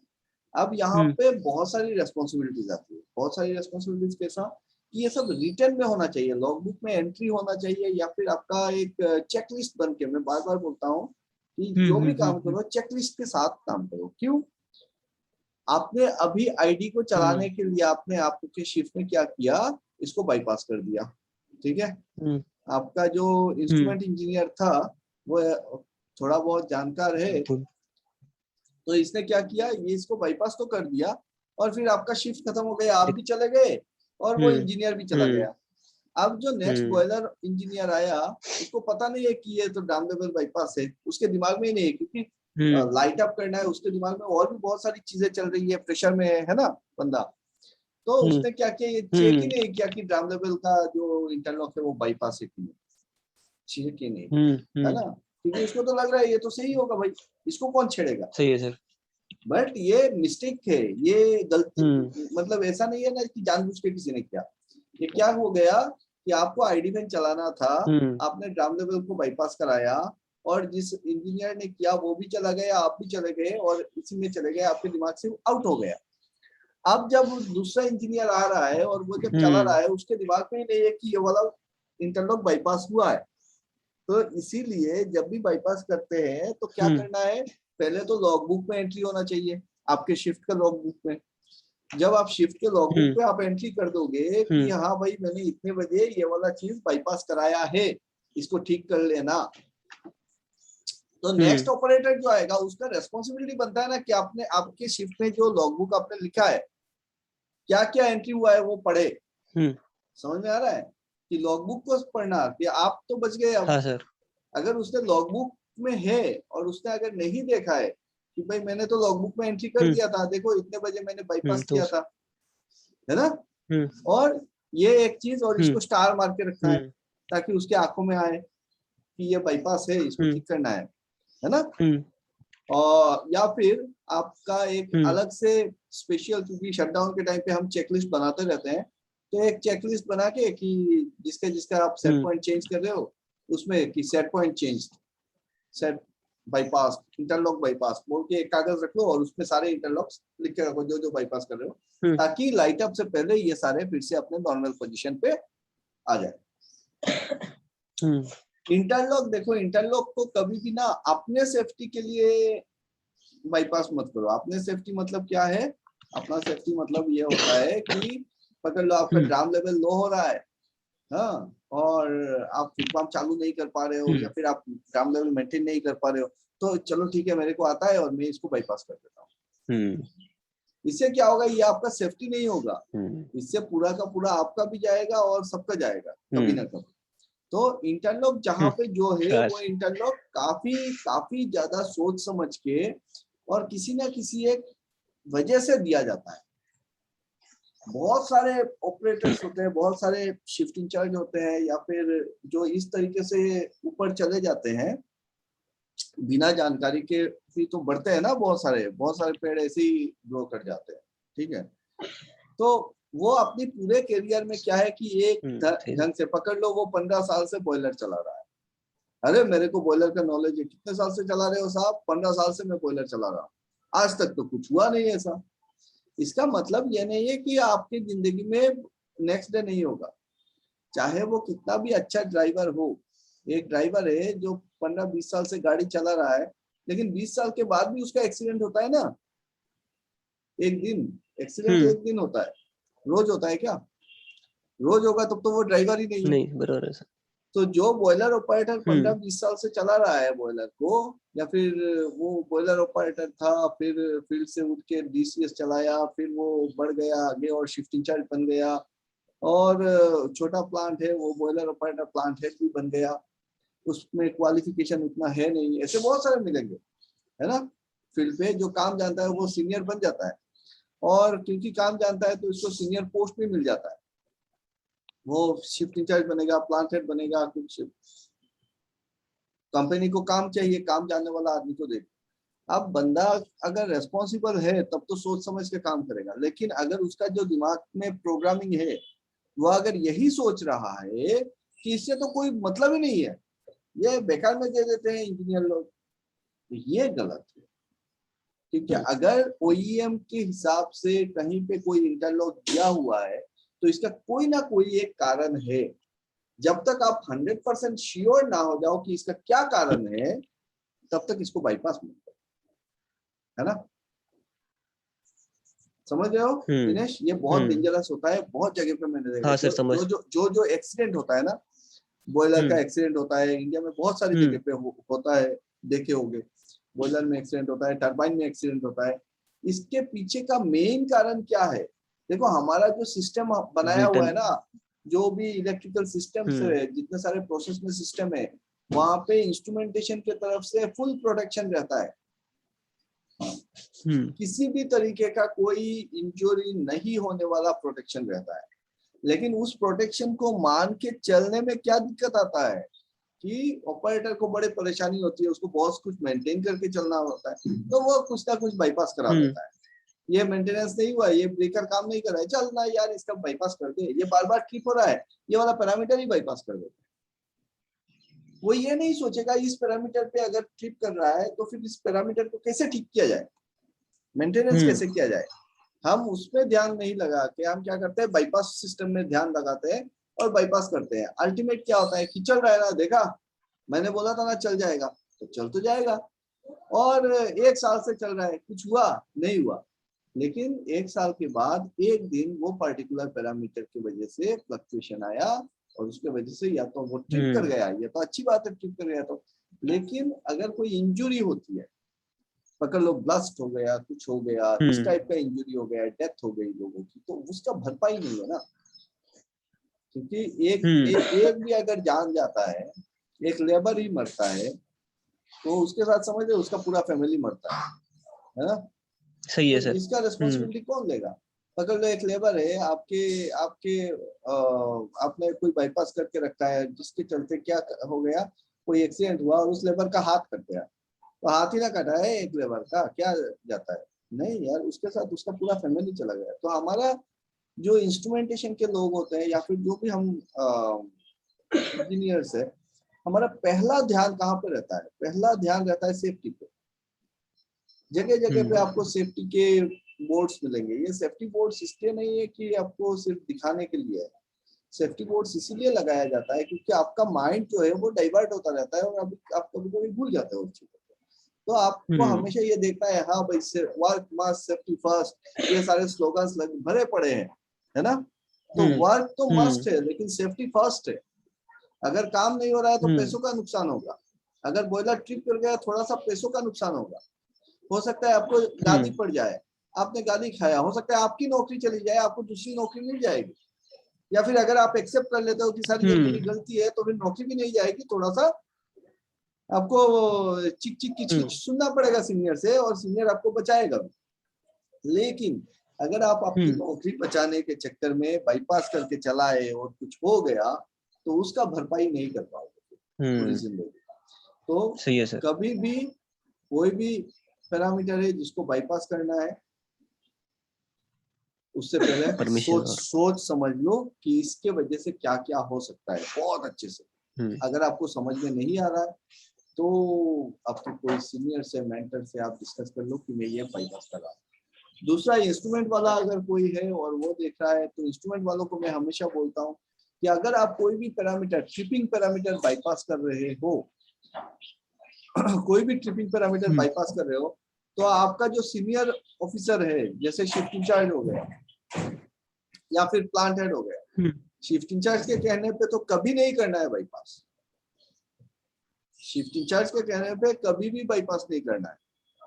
Speaker 1: अब यहाँ पे बहुत सारी रेस्पॉन्सिबिलिटीज आती है। बहुत सारी रेस्पॉन्सिबिलिटीज कैसा कि ये सब रिटर्न में होना चाहिए, लॉगबुक में एंट्री होना चाहिए, या फिर आपका एक चेकलिस्ट बन के, मैं बार बार बोलता हूँ कि जो भी काम करो चेकलिस्ट के साथ काम करो। क्यों? आपने अभी आईडी को चलाने के लिए आपने आपके शिफ्ट में क्या किया, इसको बाईपास कर दिया। ठीक है, आपका जो इंस्ट्रूमेंट इंजीनियर था वो थोड़ा बहुत जानकार है, तो इसने क्या किया, ये इसको बाईपास तो कर दिया, और फिर आपका शिफ्ट खत्म हो गया, आप भी चले गए और वो इंजीनियर भी चला गया। अब जो नेक्स्ट बॉयलर इंजीनियर आया, उसको पता नहीं है कि ये तो ड्रम लेवल बाईपास है, उसके दिमाग में ही नहीं है, क्योंकि लाइट अप करना है, उसके दिमाग में और भी बहुत सारी चीजें चल रही है, प्रेशर में है ना बंदा। तो उसने क्या किया, ये चेक ही नहीं किया कि ड्रम लेवल का जो इंटरलॉक है वो बाईपास है कि नहीं, चेक ही नहीं, है ना? क्योंकि उसको तो लग रहा है ये तो सही होगा भाई, इसको कौन छेड़ेगा।
Speaker 2: सही है सर।
Speaker 1: बट ये मिस्टेक है, ये गलती, मतलब ऐसा नहीं है ना कि जानबूझ के किसी ने किया। ये क्या हो गया कि आपको आईडी बैंक चलाना था, आपने ड्राम लेवल को बाईपास कराया, और जिस इंजीनियर ने किया वो भी चला गया, आप भी चले गए, और इसी में चले गए, आपके दिमाग से आउट हो गया। अब जब दूसरा इंजीनियर आ रहा है और वो जब चला रहा है, उसके दिमाग में ही नहीं है कि ये वाला इंटरलॉक बाईपास हुआ है। तो इसीलिए जब भी बाईपास करते हैं तो क्या करना है, पहले तो लॉग बुक में एंट्री होना चाहिए, आपके शिफ्ट के लॉग बुक में। जब आप शिफ्ट के लॉग बुक पे आप एंट्री कर दोगे कि हाँ भाई मैंने इतने बजे ये वाला चीज बाईपास कराया है, इसको ठीक कर लेना, तो नेक्स्ट ऑपरेटर जो आएगा उसका रेस्पॉन्सिबिलिटी बनता है ना कि आपने आपके शिफ्ट में जो लॉग बुक आपने लिखा है, क्या क्या एंट्री हुआ है वो पढ़े। समझ में आ रहा है कि लॉग बुक को पढ़ना, कि आप तो बच गए। अब
Speaker 2: हाँ सर।
Speaker 1: अगर उसने लॉग बुक में है और उसने अगर नहीं देखा है कि भाई मैंने तो लॉग बुक में एंट्री कर दिया था, देखो इतने बजे मैंने बाईपास किया था, है ना, और ये एक चीज, और इसको स्टार मार के रखना है ताकि उसके आंखों में आए कि ये बाईपास है, इसको ठीक करना है ना। और या फिर आपका एक अलग से स्पेशल, क्योंकि शटडाउन के टाइम पे हम चेकलिस्ट बनाते रहते हैं, तो एक चेकलिस्ट बना के कि जिसका आप सेट पॉइंट चेंज कर रहे हो उसमें कि set point change, set bypass, interlock bypass बोल के एक कागज रख लो और उसमें सारे इंटरलॉक्स लिख के रखो जो जो बाईपास कर रहे हो, ताकि लाइट अप से पहले ये सारे फिर से अपने नॉर्मल पोजीशन पे आ जाए। इंटरलॉक देखो, इंटरलॉक को कभी भी ना अपने सेफ्टी के लिए बाईपास मत करो। अपने सेफ्टी मतलब क्या है, अपना सेफ्टी मतलब ये होता है कि पकड़ लो आपका ड्राम लेवल लो हो रहा है, हाँ, और आप फीड पंप चालू नहीं कर पा रहे हो, या फिर आप ड्राम लेवल मेंटेन नहीं कर पा रहे हो, तो चलो ठीक है मेरे को आता है और मैं इसको बाईपास कर देता हूँ। इससे क्या होगा, ये आपका सेफ्टी नहीं होगा, इससे पूरा का पूरा आपका भी जाएगा और सबका जाएगा कभी ना कभी। तो इंटरलॉक जहाँ पे जो है वो इंटरलॉक काफी ज्यादा सोच समझ के और किसी ना किसी एक वजह से दिया जाता है। बहुत सारे ऑपरेटर्स होते हैं, बहुत सारे शिफ्ट इंचार्ज होते हैं, या फिर जो इस तरीके से ऊपर चले जाते हैं बिना जानकारी के भी, तो बढ़ते हैं ना, बहुत सारे पेड़ ऐसे ही ग्रो कर जाते हैं, ठीक है। तो वो अपनी पूरे करियर में क्या है कि एक ढंग से पकड़ लो, वो 15 साल से बॉयलर चला रहा है। अरे मेरे को बॉयलर का नॉलेज है। कितने साल से चला रहे हो साहब? 15 साल से मैं बॉयलर चला रहा हूँ, आज तक तो कुछ हुआ नहीं ऐसा। इसका मतलब ये नहीं है कि आपकी जिंदगी में नेक्स्ट डे नहीं होगा, चाहे वो कितना भी अच्छा ड्राइवर हो। एक ड्राइवर है जो 15-20 साल से गाड़ी चला रहा है, लेकिन 20 साल के बाद भी उसका एक्सीडेंट होता है ना, एक दिन एक्सीडेंट, एक दिन होता है, रोज होता है क्या? रोज होगा तब तो वो ड्राइवर ही नहीं है।
Speaker 2: नहीं, बराबर है सर।
Speaker 1: तो जो बॉयलर ऑपरेटर 15-20 साल से चला रहा है बॉयलर को, या फिर वो बॉयलर ऑपरेटर था, फिर फील्ड से उठ के डीसीएस चलाया, फिर वो बढ़ गया आगे और शिफ्ट इंचार्ज बन गया, और छोटा प्लांट है वो बॉयलर ऑपरेटर प्लांट हेड भी बन गया, उसमें क्वालिफिकेशन उतना है नहीं, ऐसे बहुत सारे मिलेंगे, है ना। फील्ड पे जो काम जानता है वो सीनियर बन जाता है, और क्योंकि काम जानता है तो इसको सीनियर पोस्ट भी मिल जाता है, वो शिफ्ट इंचार्ज बनेगा, प्लांट हेड बनेगा, कुछ कंपनी को काम चाहिए, काम जानने वाला आदमी को देख। अब बंदा अगर रेस्पॉन्सिबल है तब तो सोच समझ के काम करेगा, लेकिन अगर उसका जो दिमाग में प्रोग्रामिंग है वो अगर यही सोच रहा है कि इससे तो कोई मतलब ही नहीं है, ये बेकार में दे देते हैं इंजीनियर लोग, तो ये गलत है, ठीक है। अगर ओईएम के हिसाब से कहीं पे कोई इंटरलॉक दिया हुआ है तो इसका कोई ना कोई एक कारण है। जब तक आप 100% श्योर ना हो जाओ कि इसका क्या कारण है, तब तक इसको बाईपास मत करो, है ना। समझ रहे हो दिनेश? ये बहुत डेंजरस होता है, बहुत जगह पे मैंने देखा।
Speaker 2: हाँ सर, समझ।
Speaker 1: जो एक्सीडेंट होता है ना, बॉयलर का एक्सीडेंट होता है इंडिया में बहुत सारी जगह पे होता है, देखे होंगे। बॉयलर में एक्सीडेंट होता है, टरबाइन में एक्सीडेंट होता है। इसके पीछे का मेन कारण क्या है? देखो हमारा जो सिस्टम बनाया हुआ है ना, जो भी इलेक्ट्रिकल सिस्टम है, जितने सारे प्रोसेस में सिस्टम है, वहां पे इंस्ट्रूमेंटेशन के तरफ से फुल प्रोटेक्शन रहता है, किसी भी तरीके का कोई इंजरी नहीं होने वाला प्रोटेक्शन रहता है। लेकिन उस प्रोटेक्शन को मान के चलने में क्या दिक्कत आता है कि ऑपरेटर को बड़े परेशानी होती है, उसको बहुत कुछ मेंटेन करके चलना होता है, तो वो कुछ ना कुछ बाईपास करा देता है। ये मेंटेनेंस नहीं हुआ, ये ब्रेकर काम नहीं कर रहा है, चल ना यार इसका बाईपास कर दे, ये बार बार ट्रिप हो रहा है, ये वाला पैरामीटर ही बाईपास कर देता है। वो ये नहीं सोचेगा इस पैरामीटर पे अगर ट्रिप कर रहा है तो फिर इस पैरामीटर को कैसे ठीक किया जाए, मेंटेनेंस कैसे किया जाए। हम उसमें ध्यान नहीं लगा के हम क्या करते हैं, बाईपास सिस्टम में ध्यान लगाते हैं और बाईपास करते हैं। अल्टीमेट क्या होता है कि चल रहा है ना, देखा मैंने बोला था ना चल जाएगा, तो चल तो जाएगा। और 1 साल से चल रहा है, कुछ हुआ नहीं हुआ, लेकिन 1 साल के बाद एक दिन वो पर्टिकुलर पैरामीटर की वजह से फ्लक्चुएशन आया और उसके वजह से या तो वो ट्रिप कर गया, ये तो अच्छी बात है ट्रिप कर गया तो, लेकिन अगर कोई इंजुरी होती है, पकड़ लो ब्लास्ट हो गया, कुछ हो गया, इस टाइप का इंजुरी हो गया, डेथ हो गई लोगों की, तो उसका भरपाई नहीं है ना, क्योंकि एक भी अगर जान जाता है, एक लेबर ही मरता है, तो उसके साथ समझ लो उसका पूरा फैमिली मरता है ना।
Speaker 2: सही है सर।
Speaker 1: इसका रिस्पॉन्सिबिलिटी कौन लेगा। पकड़ लो एक लेबर है आपके आपने कोई बाईपास करके रखा है, जिसके चलते क्या हो गया, कोई एक्सीडेंट हुआ और उस लेबर का हाथ कट गया, तो हाथ ही ना कटा है एक लेबर का, क्या जाता है, नहीं यार, उसके साथ उसका पूरा फैमिली चला गया। तो हमारा जो इंस्ट्रूमेंटेशन के लोग होते हैं या फिर जो भी हम इंजीनियर्स है, हमारा पहला ध्यान कहाँ पे रहता है, पहला ध्यान रहता है सेफ्टी पे। जगह जगह पे आपको सेफ्टी के बोर्ड्स मिलेंगे। ये सेफ्टी बोर्ड्स इसलिए नहीं है कि आपको सिर्फ दिखाने के लिए है, सेफ्टी बोर्ड्स इसीलिए लगाया जाता है क्योंकि आपका माइंड जो है वो डाइवर्ट होता रहता है और आप कभी कभी भूल जाते हो उस चीजों को। तो आपको हमेशा ये देखना है, हाँ भाई वर्क मस्ट सेफ्टी फर्स्ट, ये सारे स्लोगन्स भरे पड़े हैं, है ना। तो वर्क तो मस्ट है लेकिन सेफ्टी फर्स्ट है। अगर काम नहीं हो रहा है तो पैसों का नुकसान होगा, अगर बॉयलर ट्रिप कर गया थोड़ा सा पैसों का नुकसान होगा, हो सकता है आपको गाली पड़ जाए, आपने गाली खाया, हो सकता है आपकी नौकरी चली जाए, आपको दूसरी नौकरी मिल जाएगी, या फिर अगर आप एक्सेप्ट कर लेते हो कि सारी ये मेरी गलती है तो फिर नौकरी भी नहीं जाएगी, थोड़ा सा आपको चिक चिक की सुनना पड़ेगा सीनियर से और सीनियर आपको बचाएगा भी। लेकिन अगर आप अपनी नौकरी बचाने के चक्कर में बाईपास करके चलाए और कुछ हो गया तो उसका भरपाई नहीं कर पाओगे पूरी जिंदगी। तो
Speaker 2: सही है सर।
Speaker 1: कभी भी कोई भी पैरामीटर है जिसको बाईपास करना है, उससे पहले सोच समझ लो कि इसके वजह से क्या क्या हो सकता है बहुत अच्छे से। अगर आपको समझ में नहीं आ रहा है तो आपके कोई सीनियर से मेंटर से आप डिस्कस कर लो कि मैं ये बाईपास कर रहा हूँ। दूसरा, इंस्ट्रूमेंट वाला अगर कोई है और वो देख रहा है तो इंस्ट्रूमेंट वालों को मैं हमेशा बोलता हूँ कि अगर आप कोई भी पैरामीटर, ट्रिपिंग पैरामीटर बाईपास कर रहे हो, कोई भी ट्रिपिंग पैरामीटर बाईपास कर रहे हो, तो आपका जो सीनियर ऑफिसर है, जैसे शिफ्ट इंचार्ज हो गया या फिर प्लांट हेड हो गया, शिफ्ट इंचार्ज के कहने पे तो कभी नहीं करना है बाईपास। शिफ्ट इंचार्ज के कहने पे कभी भी बाईपास नहीं करना है,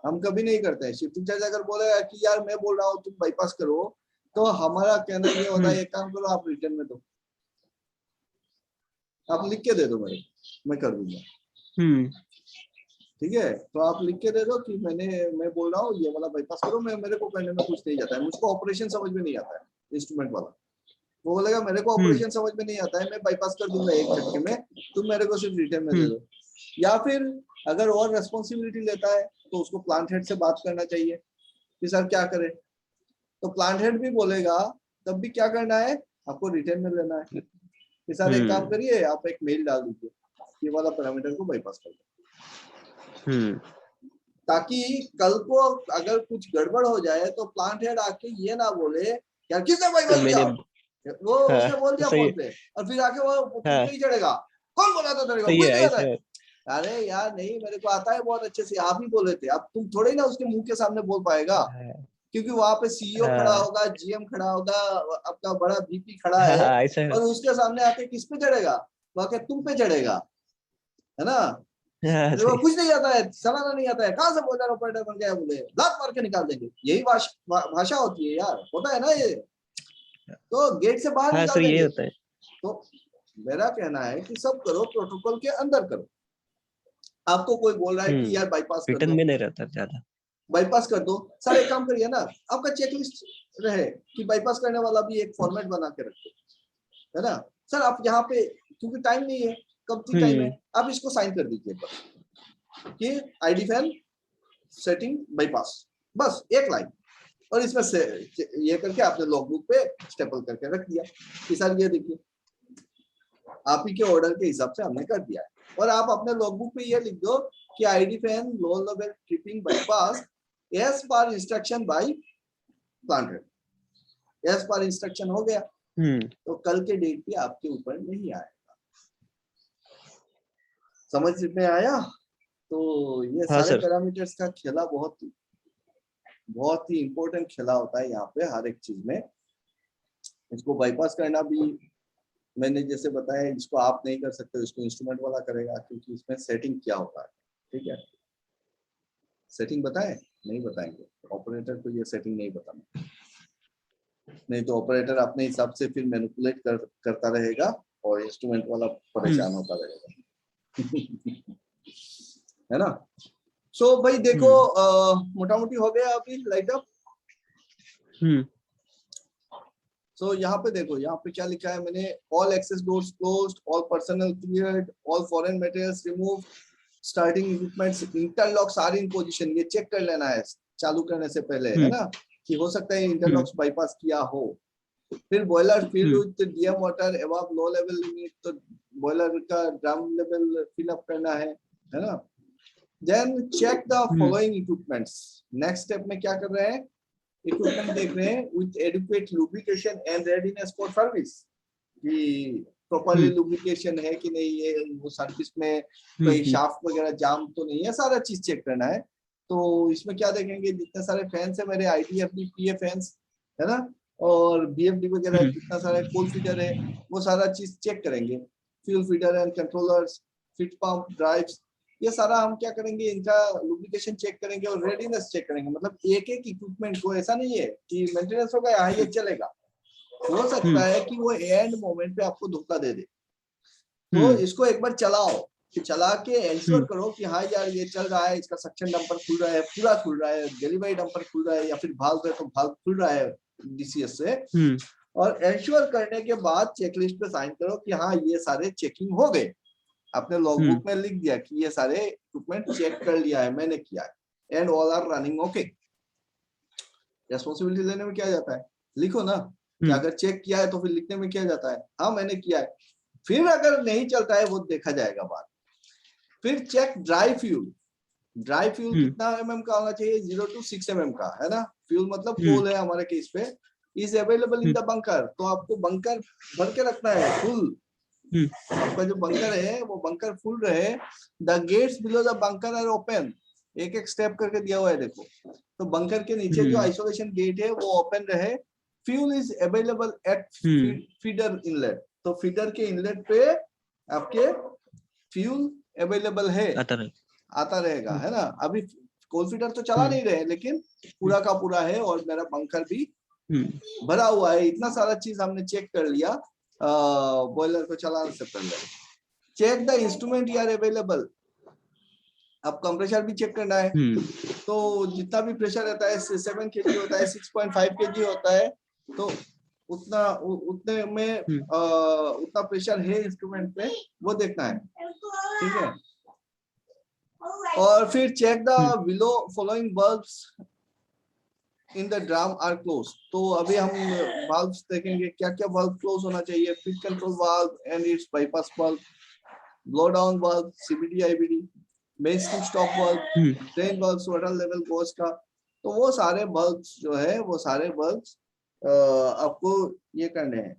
Speaker 1: हम कभी नहीं करते हैं। शिफ्ट इंचार्ज अगर बोलेगा कि यार मैं बोल रहा हूँ तुम बाईपास करो, तो हमारा कहना ये होता है एक काम करो आप रिटर्न में दो, आप लिख के दे दो मेरे, मैं कर दूंगा। ठीक है, तो आप लिख के दे दो कि मैं बोल रहा हूँ ये वाला बाईपास करो, मेरे को करने में कुछ नहीं जाता है, मुझको ऑपरेशन समझ में नहीं आता है। इंस्ट्रूमेंट वाला वो बोलेगा मेरे को ऑपरेशन समझ में नहीं आता है, मैं बाईपास कर दूंगा एक झटके में, तुम मेरे को सिर्फ रिटर्न में दे दो। या फिर अगर और रेस्पॉन्सिबिलिटी लेता है तो उसको प्लांट हेड से बात करना चाहिए कि सर क्या करें, तो प्लांट हेड भी बोलेगा तब भी क्या करना है, आपको रिटर्न में लेना है कि सर एक काम करिए, आप एक मेल डाल दीजिए ये वाला पैरामीटर को बाईपास कर दो, ताकि कल को अगर कुछ गड़बड़ हो जाए तो प्लांट हेड आके ये ना बोले यार किसने बाईपास किया, वो उसने बोल दिया फोन पे और फिर आके वो तुम पे ही चढ़ेगा, कौन बोला था तेरे को, कुछ नहीं आता है। अरे यार नहीं, मेरे को आता है बहुत अच्छे से, आप ही बोले थे, अब तुम थोड़े ना उसके मुंह के सामने बोल पाएगा, क्योंकि वहां पे सीईओ खड़ा होगा, जीएम खड़ा होगा, आपका बड़ा बीपी खड़ा है और उसके सामने आके किस पे चढ़ेगा, वो तुम पे चढ़ेगा, है ना। वो कुछ नहीं आता है, चलाना नहीं आता है, कहाँ से बोल ऑपरेटर बन गया, बोले लात मार के निकाल देंगे, यही भाषा होती है यार, होता है ना ये, तो गेट से बाहर निकाल देंगे। होता है। तो मेरा कहना है कि सब करो प्रोटोकॉल के अंदर करो। आपको कोई बोल रहा है कि यार बाईपास कर दो, में नहीं रहता ज्यादा, बाईपास कर दो, सारे काम करिए ना, आपका चेकलिस्ट रहे कि बाईपास करने वाला भी एक फॉर्मेट बना के रखो, है ना। सर आप यहाँ पे क्योंकि टाइम नहीं है, कब टाइम है, आप इसको साइन कर दीजिए बस कि आईडी फैन सेटिंग बाईपास, बस एक लाइन, और इसमें से ये करके आपने लॉगबुक पे स्टेपल करके रख दिया कि सर ये देखिए आप ही के ऑर्डर के हिसाब से हमने कर दिया है। और आप अपने लॉगबुक पे ये लिख दो कि ID fan low level tripping bypass as per instruction by plant head, as per instruction हो गया। तो कल के डेट पे आपके ऊपर नहीं आएगा। समझ में आया? तो ये सारे पैरामीटर्स का खेला बहुत ही इंपॉर्टेंट खेला होता है यहाँ पे हर एक चीज में। इसको बाईपास करना भी मैंने जैसे बताया, इसको आप नहीं कर सकते, इसको इंस्ट्रूमेंट वाला करेगा, क्योंकि इसमें सेटिंग क्या होता है। ठीक है, सेटिंग बताएं? नहीं बताएंगे, ऑपरेटर को ये सेटिंग नहीं बताना, नहीं तो ऑपरेटर अपने हिसाब से फिर मैनिपुलेट करता रहेगा और इंस्ट्रूमेंट वाला परेशान होता रहेगा। है ना? सो भाई देखो मोटा मोटी हो गया अभी लाइट अप। सो यहाँ पे देखो, यहाँ पे क्या लिखा है मैंने, all access doors closed, all personnel cleared, all foreign materials remove, starting equipments interlocks are in position. ये चेक कर लेना है चालू करने से पहले, है ना, कि हो सकता है इंटरलॉक्स बाईपास किया हो। फिर boiler filled with DM water above low level limit, तो बॉयलर का ड्रम लेवल फिल अप करना है ना। Then check the following equipments. Next step में क्या कर रहे हैं, इक्विपमेंट देख रहे हैं with adequate lubrication and readiness for service, कि प्रॉपर्ली लुब्रिकेशन है कि नहीं, ये वो सर्विस में कोई शाफ्ट वगैरह जाम तो नहीं है, सारा चीज चेक करना है। तो इसमें क्या देखेंगे, जितने सारे फैंस है मेरे आईडीएफडी पीए फैंस, है ना, और बीएफडी वगैरह जितना सारा कोल फीडर है, वो सारा चीज चेक करेंगे। Fuel feeder and controllers, fit pump, drives, ये सारा हम क्या करेंगे, इनका लुब्रिकेशन चेक करेंगे और रेडीनेस चेक करेंगे। मतलब एक एक इक्विपमेंट को, ऐसा नहीं है कि मेंटेनेंस होगा यहाँ ये चलेगा, हो सकता है कि वो एंड मोमेंट पे आपको धोखा दे दे। तो इसको एक बार चलाओ, चला के एंश्योर करो कि हाँ यार ये चल रहा है, इसका सक्शन डंपर खुल रहा है, पूरा खुल रहा है, गैलीवाई डंपर खुल रहा है, या फिर भाल्व है तो भाल्व खुल रहा है डीसीएस से। और एंश्योर करने के बाद चेकलिस्ट पे साइन करो कि हाँ ये सारे चेकिंग हो गए। आपने लॉगबुक में लिख दिया कि ये सारे इक्विपमेंट चेक कर लिया है, मैंने किया है, and all are running okay. Responsibility लेने में क्या जाता है, लिखो ना कि अगर चेक किया है तो फिर लिखने में क्या जाता है, हाँ मैंने किया है। फिर अगर नहीं चलता है वो देखा जाएगा बाद। फिर check dry fuel. Dry fuel कितना mm का होना चाहिए, 0 to 6 mm का, है ना। फ्यूल मतलब कोल है हमारे केस पे। Is available in the bunker, तो आपको बंकर भर के रखना है फुल। आपका जो बंकर है वो बंकर फुल रहे। The gates below the bunker are open, एक एक स्टेप करके दिया हुआ है देखो। तो बंकर के नीचे जो आइसोलेशन गेट है वो ओपन रहे। Fuel is available at feeder inlet, तो फीडर के इनलेट पे आपके फ्यूल अवेलेबल है, आता रहेगा, है ना। अभी कोल फीडर तो चला नहीं रहे, लेकिन पूरा का पूरा है और मेरा बंकर भी भरा हुआ है। इतना सारा चीज हमने चेक कर लिया बॉयलर को चलाने से पहले। Check the instrument are available, अब कंप्रेसर भी चेक करना है। तो जितना भी प्रेशर रहता है 7 kg होता है, 6.5 kg होता है, तो उतने में उतना प्रेशर है इंस्ट्रूमेंट पे, वो देखना है, ठीक है। और फिर check the below following bulbs in the drum are close. तो अभी हम बल्ब्स देखेंगे क्या क्या बल्ब क्लोज होना चाहिए। Fit control valve and it's bypass bulb, blow down bulb, CBD IBD, main stream stop bulb, drain bulb, water level goes का। तो वो सारे बल्ब्स जो है, वो सारे बल्ब्स आपको ये करने हैं।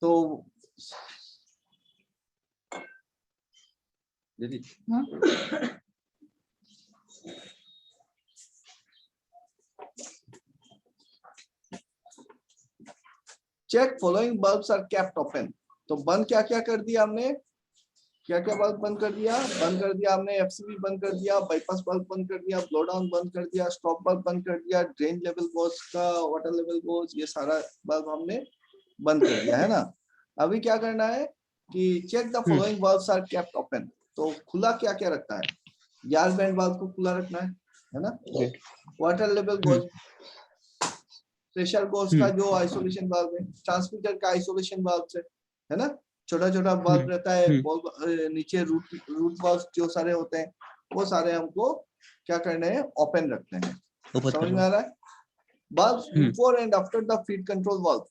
Speaker 1: तो दीदी check following bulbs are kept open. तो बंद क्या क्या कर दिया हमने, क्या क्या बल्ब बंद कर दिया, हमने एफसीबी बंद कर दिया, बाईपास बल्ब बंद कर दिया, ब्लो डाउन बंद कर दिया, स्टॉप बल्ब बंद कर दिया, ड्रेन लेवल गोज का, वाटर लेवल गोज, ये सारा बल्ब हमने बंद कर दिया, है ना। अभी क्या करना है कि check the following bulbs are kept open. तो खुला क्या क्या रखना है, यार बैंड बल्ब को खुला रखना है ना। Water level goes pressure goes का जो आइसोलेशन वाल्व है, ट्रांसमीटर का आइसोलेशन वाल्व है ना, छोटा छोटा वाल्व रहता है, नीचे रूट वाल्व जो सारे होते हैं, वो सारे हमको क्या करने हैं, ओपन रखने हैं। समझ में आ रहा है? Valve before and after the feed control valve.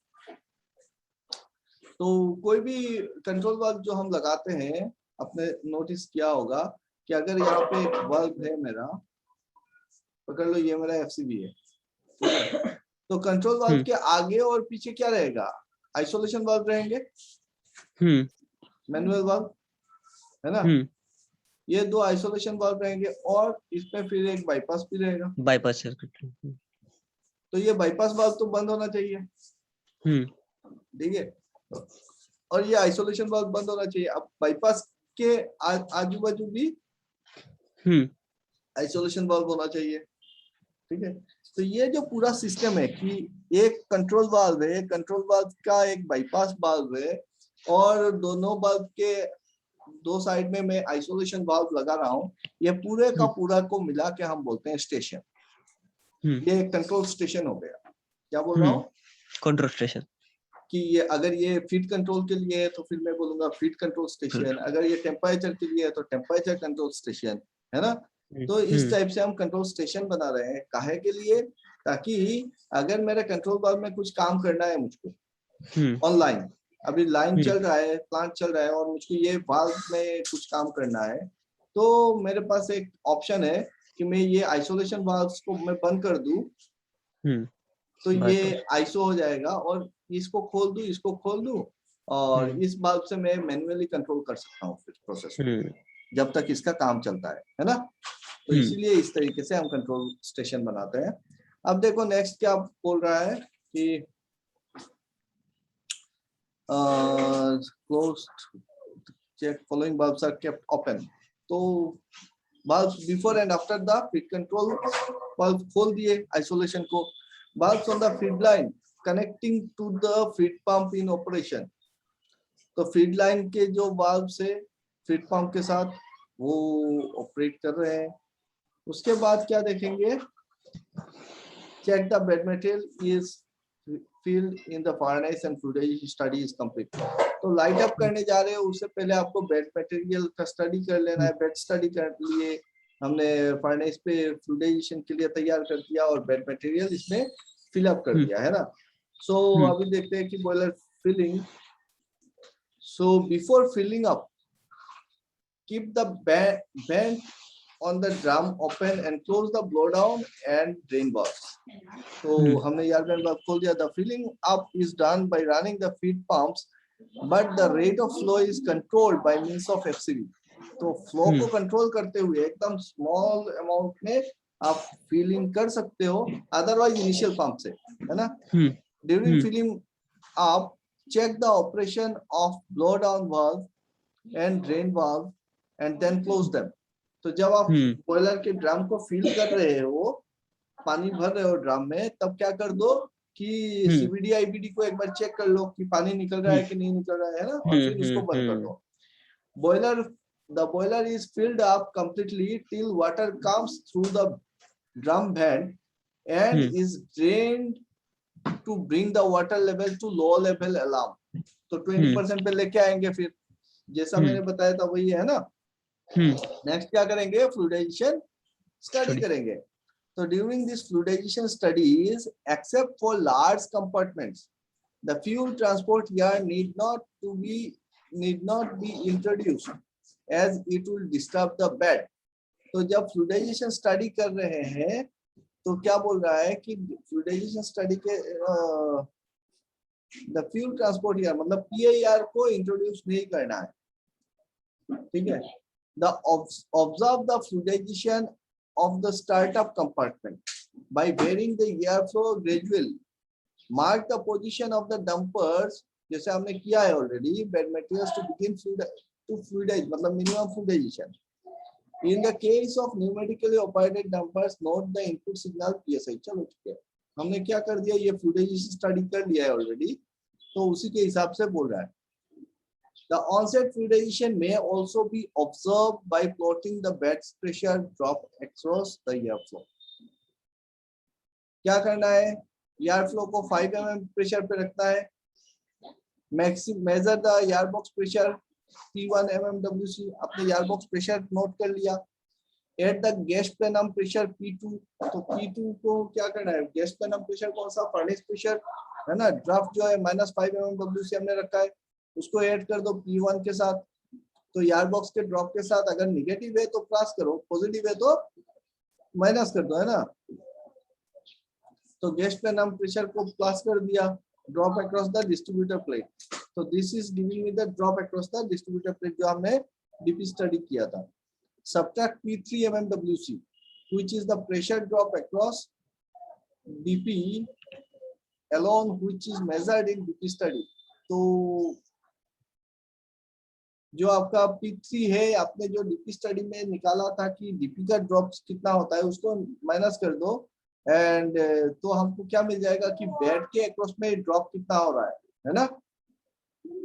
Speaker 1: तो कोई भी कंट्रोल वाल्व जो हम लगाते हैं, आपने नोटिस किया होगा कि अगर यहाँ पे एक वाल्व है मेरा, पकड़ लो ये मेरा एफसीबी है, तो कंट्रोल वाल्व के आगे और पीछे क्या रहेगा, आइसोलेशन वाल्व रहेंगे, मैनुअल वाल्व है ना, ये दो आइसोलेशन वाल्व रहेंगे और इसमें फिर एक बाईपास भी रहेगा,
Speaker 2: बाईपास सर्किट।
Speaker 1: तो ये बाईपास वाल्व तो बंद होना चाहिए, ठीक है, और ये आइसोलेशन वाल्व बंद होना चाहिए। अब बाईपास के आजू बाजू भी आइसोलेशन वाल्व होना चाहिए, ठीक है। तो ये जो पूरा सिस्टम है कि एक कंट्रोल वाल्व है, कंट्रोल वाल्व का एक बाईपास वाल्व है, और दोनों वाल्व के दो साइड में मैं आइसोलेशन वाल्व लगा रहा हूँ, ये पूरे का पूरा को मिला के हम बोलते हैं स्टेशन। ये एक कंट्रोल स्टेशन हो गया। क्या बोल रहा हूँ?
Speaker 2: Control station.
Speaker 1: कि ये अगर ये फीड कंट्रोल के लिए है तो फिर मैं बोलूंगा फीड कंट्रोल स्टेशन, अगर ये टेम्परेचर के लिए है तो टेम्परेचर कंट्रोल स्टेशन, है ना। तो इस टाइप से हम कंट्रोल स्टेशन बना रहे हैं, काहे के लिए, ताकि अगर मेरे कंट्रोल वाल्व में कुछ काम करना है मुझको ऑनलाइन, अभी लाइन चल रहा है, प्लांट चल रहा है, और मुझको ये वाल्व में कुछ काम करना है, तो मेरे पास एक ऑप्शन है कि मैं ये आइसोलेशन वाल्व्स को मैं बंद कर दूं, तो ये आइसो हो जाएगा, और इसको खोल दूं, इसको खोल दूं, और इस वाल्व से मैं मैन्युअली कंट्रोल कर सकता हूँ फिर प्रोसेस को, जब तक इसका काम चलता है ना। तो इसीलिए इस तरीके से हम कंट्रोल स्टेशन बनाते हैं। अब देखो नेक्स्ट क्या बोल रहा है कि closed check following valves are kept open। तो valves before and after the feed control valve खोल दिए आइसोलेशन को, valves on the feed line connecting to the feed pump in operation। तो फीड लाइन के जो वाल्व से feed pump के साथ वो ऑपरेट कर रहे हैं। उसके बाद क्या देखेंगे, check the bed material is filled in the furnace and fluidization study is complete। तो लाइट अप करने जा रहे हैं, उससे पहले आपको बेड मटेरियल का स्टडी कर लेना है। बेड स्टडी कर लिए हमने, फर्नेस पे फ्लूइडाइजेशन के लिए तैयार कर दिया, और बेड मटेरियल इसमें फिल अप कर दिया, है ना। सो अभी देखते हैं कि boiler filling. So before filling up, keep the vent on the drum open and close the blow down and drain valves। तो हमने एयर वेंट वाल्व खोल दिया। The filling up is done by running the feed pumps, but the rate of flow is controlled by means of FCV। तो flow को control करते हुए एकदम small amount में आप फिलिंग कर सकते हो, अदरवाइज इनिशियल पंप से, है ना। ड्यूरिंग फिलिंग आप check the operation of blow down valve and drain valve and then close them. तो जब आप बॉयलर के ड्रम को फिल कर रहे हो, पानी भर रहे हो ड्रम में, तब क्या कर दो कि सीबीडी आईबीडी को एक बार चेक कर लो कि पानी निकल रहा है कि नहीं निकल रहा है ना, और फिर उसको बंद कर दो। Boiler, the boiler is filled up completely till water comes through the drum vent and is drained to bring the water level to low level alarm। तो 20% पे लेके आएंगे, फिर जैसा मैंने बताया था वही है ना। नेक्स्ट क्या करेंगे, फ्लूइडाइजेशन स्टडी करेंगे। तो during this fluidisation studies, except for large compartments, the fuel transport yard need not be introduced as it will disturb the bed। तो जब फ्लूइडाइजेशन स्टडी कर रहे हैं तो क्या बोल रहा है कि फ्लूइडाइजेशन स्टडी के द फ्यूल ट्रांसपोर्ट यार्ड मतलब पीआईआर को इंट्रोड्यूस नहीं करना है, ठीक है। The observe the fluidization of the startup compartment by varying the airflow gradually। Mark the position of the dumpers, जैसे हमने किया है already, bed materials to begin to fluidize मतलब minimum fluidization। In the case of pneumatically operated dumpers, note the input signal PSI। चलो ठीक है, हमने क्या कर दिया, ये fluidization स्टडी कर लिया है ऑलरेडी, तो उसी के हिसाब से बोल रहा है। The onset fluidization may also be observed by plotting the bed pressure drop across the airflow। क्या करना है, एयर फ्लो को 5 mm प्रेशर पे रखना है। Measure the air box pressure P1 mmWc, आपने एयर बॉक्स प्रेशर नोट कर लिया। At the gas plenum pressure P2, तो P2 को क्या करना है, गैस प्लेनम प्रेशर कौन सा, फर्नेस प्रेशर है ना, ड्राफ्ट जो है -5 mmWc हमने रखा है, उसको ऐड कर दो P1 के साथ। तो एयर बॉक्स के ड्रॉप के साथ अगर निगेटिव है तो प्लस करो, पॉजिटिव है तो माइनस कर दो, है ना। तो गैस प्लेनम प्रेशर को प्लस कर दिया, drop across the distributor plate. तो this is giving me the drop across the distributor plate जो हमने डीपी स्टडी किया था। Subtract P3 mmWc, which is the pressure drop across DP alone, which is measured in DP study. तो जो आपका P3 है, आपने जो DP स्टडी में निकाला था कि DP का ड्रॉप कितना होता है, उसको माइनस कर दो एंड तो हमको क्या मिल जाएगा कि बेड के अक्रॉस में ड्रॉप कितना हो रहा है ना।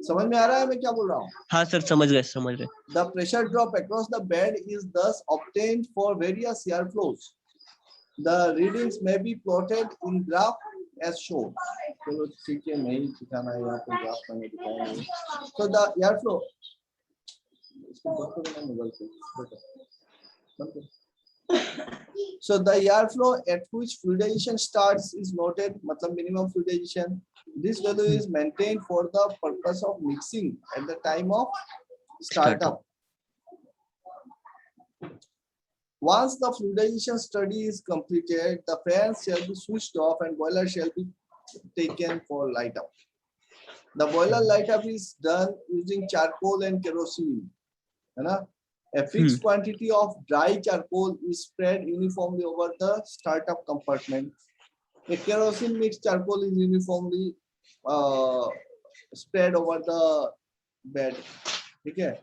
Speaker 1: समझ में आ रहा है मैं क्या बोल रहा हूँ?
Speaker 2: हाँ सर, समझ गए समझ गए।
Speaker 1: The pressure drop across the bed is thus obtained for various air flows. The readings may be plotted in graph as shown. चलो ठीक है, नहीं दिखाना है यहाँ पे, ग्राफ मैंने दिखाया नहीं। So the air flow, so the air flow at which fluidization starts is noted, मतलब minimum fluidization. This value is maintained for the purpose of mixing at the time of startup. Once the fluidization study is completed, the fans shall be switched off and boiler shall be taken for light up. The boiler light up is done using charcoal and kerosene. A fixed quantity of dry charcoal is spread uniformly over the startup compartment. A kerosene mixed charcoal is uniformly spread over the bed. Okay.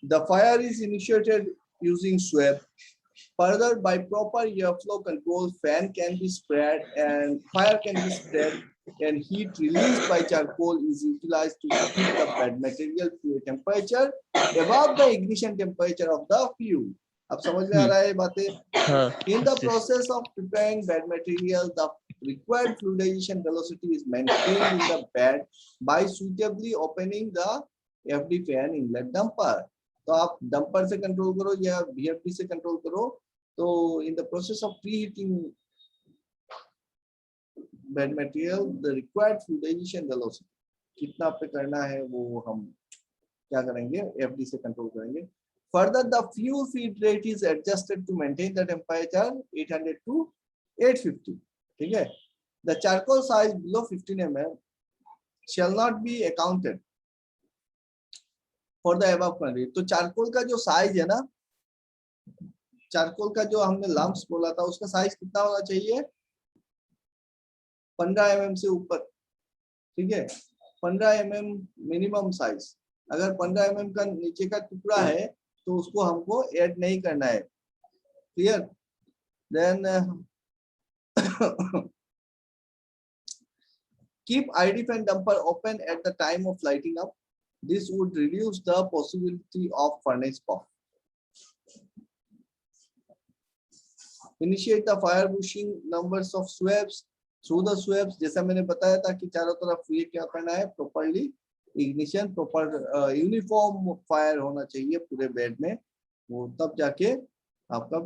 Speaker 1: The fire is initiated using swab. Further, by proper airflow control, fan can be spread and fire can be spread, and heat released by charcoal is utilized to keep the bed material to a temperature above the ignition temperature of the fuel. अब समझ में आ रहा है बातें? In the process of preparing bed material, the required fluidization velocity is maintained in the bed by suitably opening the FD fan inlet dumper. तो आप dumper से control करो या VFD से कंट्रोल करो। तो in the process of preheating bed material, the required fluidisation velocity कितना पे करना है वो हम क्या करेंगे, FD से कंट्रोल करेंगे। Further the fuel feed rate is adjusted to maintain the temperature 800 to 850। ठीक है। The charcoal size below 15 mm shall not be accounted for the above quantity। तो चारकोल का जो साइज है ना, चारकोल का जो हमने लम्प्स बोला था, उसका साइज कितना होना चाहिए, 15 mm से ऊपर। ठीक है, 15 mm मिनिमम साइज। अगर 15 mm का नीचे का टुकड़ा है तो उसको हमको ऐड नहीं करना है। Clear? Then keep ID fan dumper open at the time of lighting up. This would reduce the possibility of furnace puff. Initiate the fire bushing numbers of swabs through the swabs। जैसा मैंने बताया था कि चारों तरफ ये क्या करना है, properly ignition, proper uniform fire होना चाहिए पूरे बेड में, वो तब जाके आपका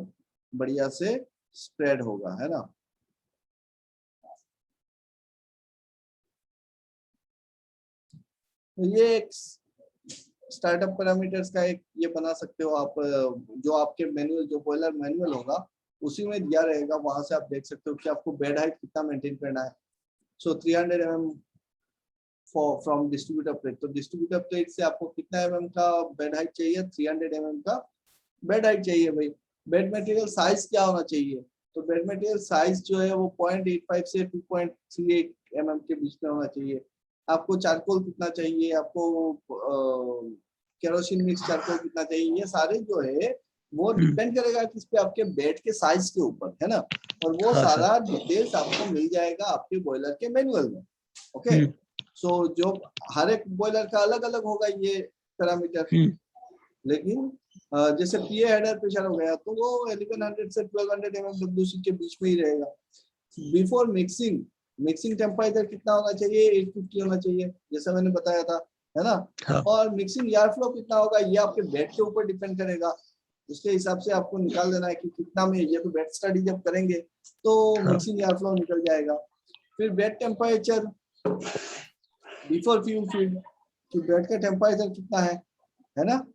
Speaker 1: बढ़िया से स्प्रेड होगा, है ना। तो ये एक स्टार्टअप पैरामीटर्स का एक ये बना सकते हो आप, जो आपके मैनुअल, जो बॉयलर मैनुअल होगा उसी में दिया रहेगा, वहां से आप देख सकते हो कि आपको बेड हाइट कितना मेंटेन करना है। सो 300 mm फ्रॉम डिस्ट्रीब्यूटर प्लेट। तो डिस्ट्रीब्यूटर प्लेट से आपको कितना mm का बेड हाइट चाहिए, 300 mm का बेड हाइट चाहिए भाई। बेड मटेरियल साइज क्या होना चाहिए, तो बेड मटेरियल साइज जो है वो 0.85 से 2.38 mm के बीच में होना चाहिए। आपको चारकोल कितना चाहिए, आपको केरोसिन मिक्स चारकोल कितना चाहिए, ये सारे जो है वो डिपेंड करेगा किस पे, आपके बेड के साइज के ऊपर, है ना। और वो सारा डिटेल्स आपको मिल जाएगा आपके बॉयलर के मैनुअल में। ओके। सो जो हर एक बॉयलर का अलग अलग होगा ये पैरामीटर, लेकिन जैसे पीए हेडर प्रेशर हो गया तो वो 1100 से 1200 mmWc के बीच में ही रहेगा। बिफोर मिक्सिंग, मिक्सिंग टेम्परेचर कितना होना चाहिए? 850 होना चाहिए, जैसा मैंने बताया था, है ना।
Speaker 2: हाँ।
Speaker 1: और मिक्सिंग एयर फ्लो कितना होगा ये आपके बेड के ऊपर डिपेंड करेगा, उसके हिसाब से आपको निकाल देना है कि कितना में, ये तो बेड स्टडी जब करेंगे तो
Speaker 2: हाँ।
Speaker 1: मिक्सिंग एयर फ्लो निकल जाएगा। फिर bed temperature before fuel feed, कि बेड का टेम्परेचर कितना है ना।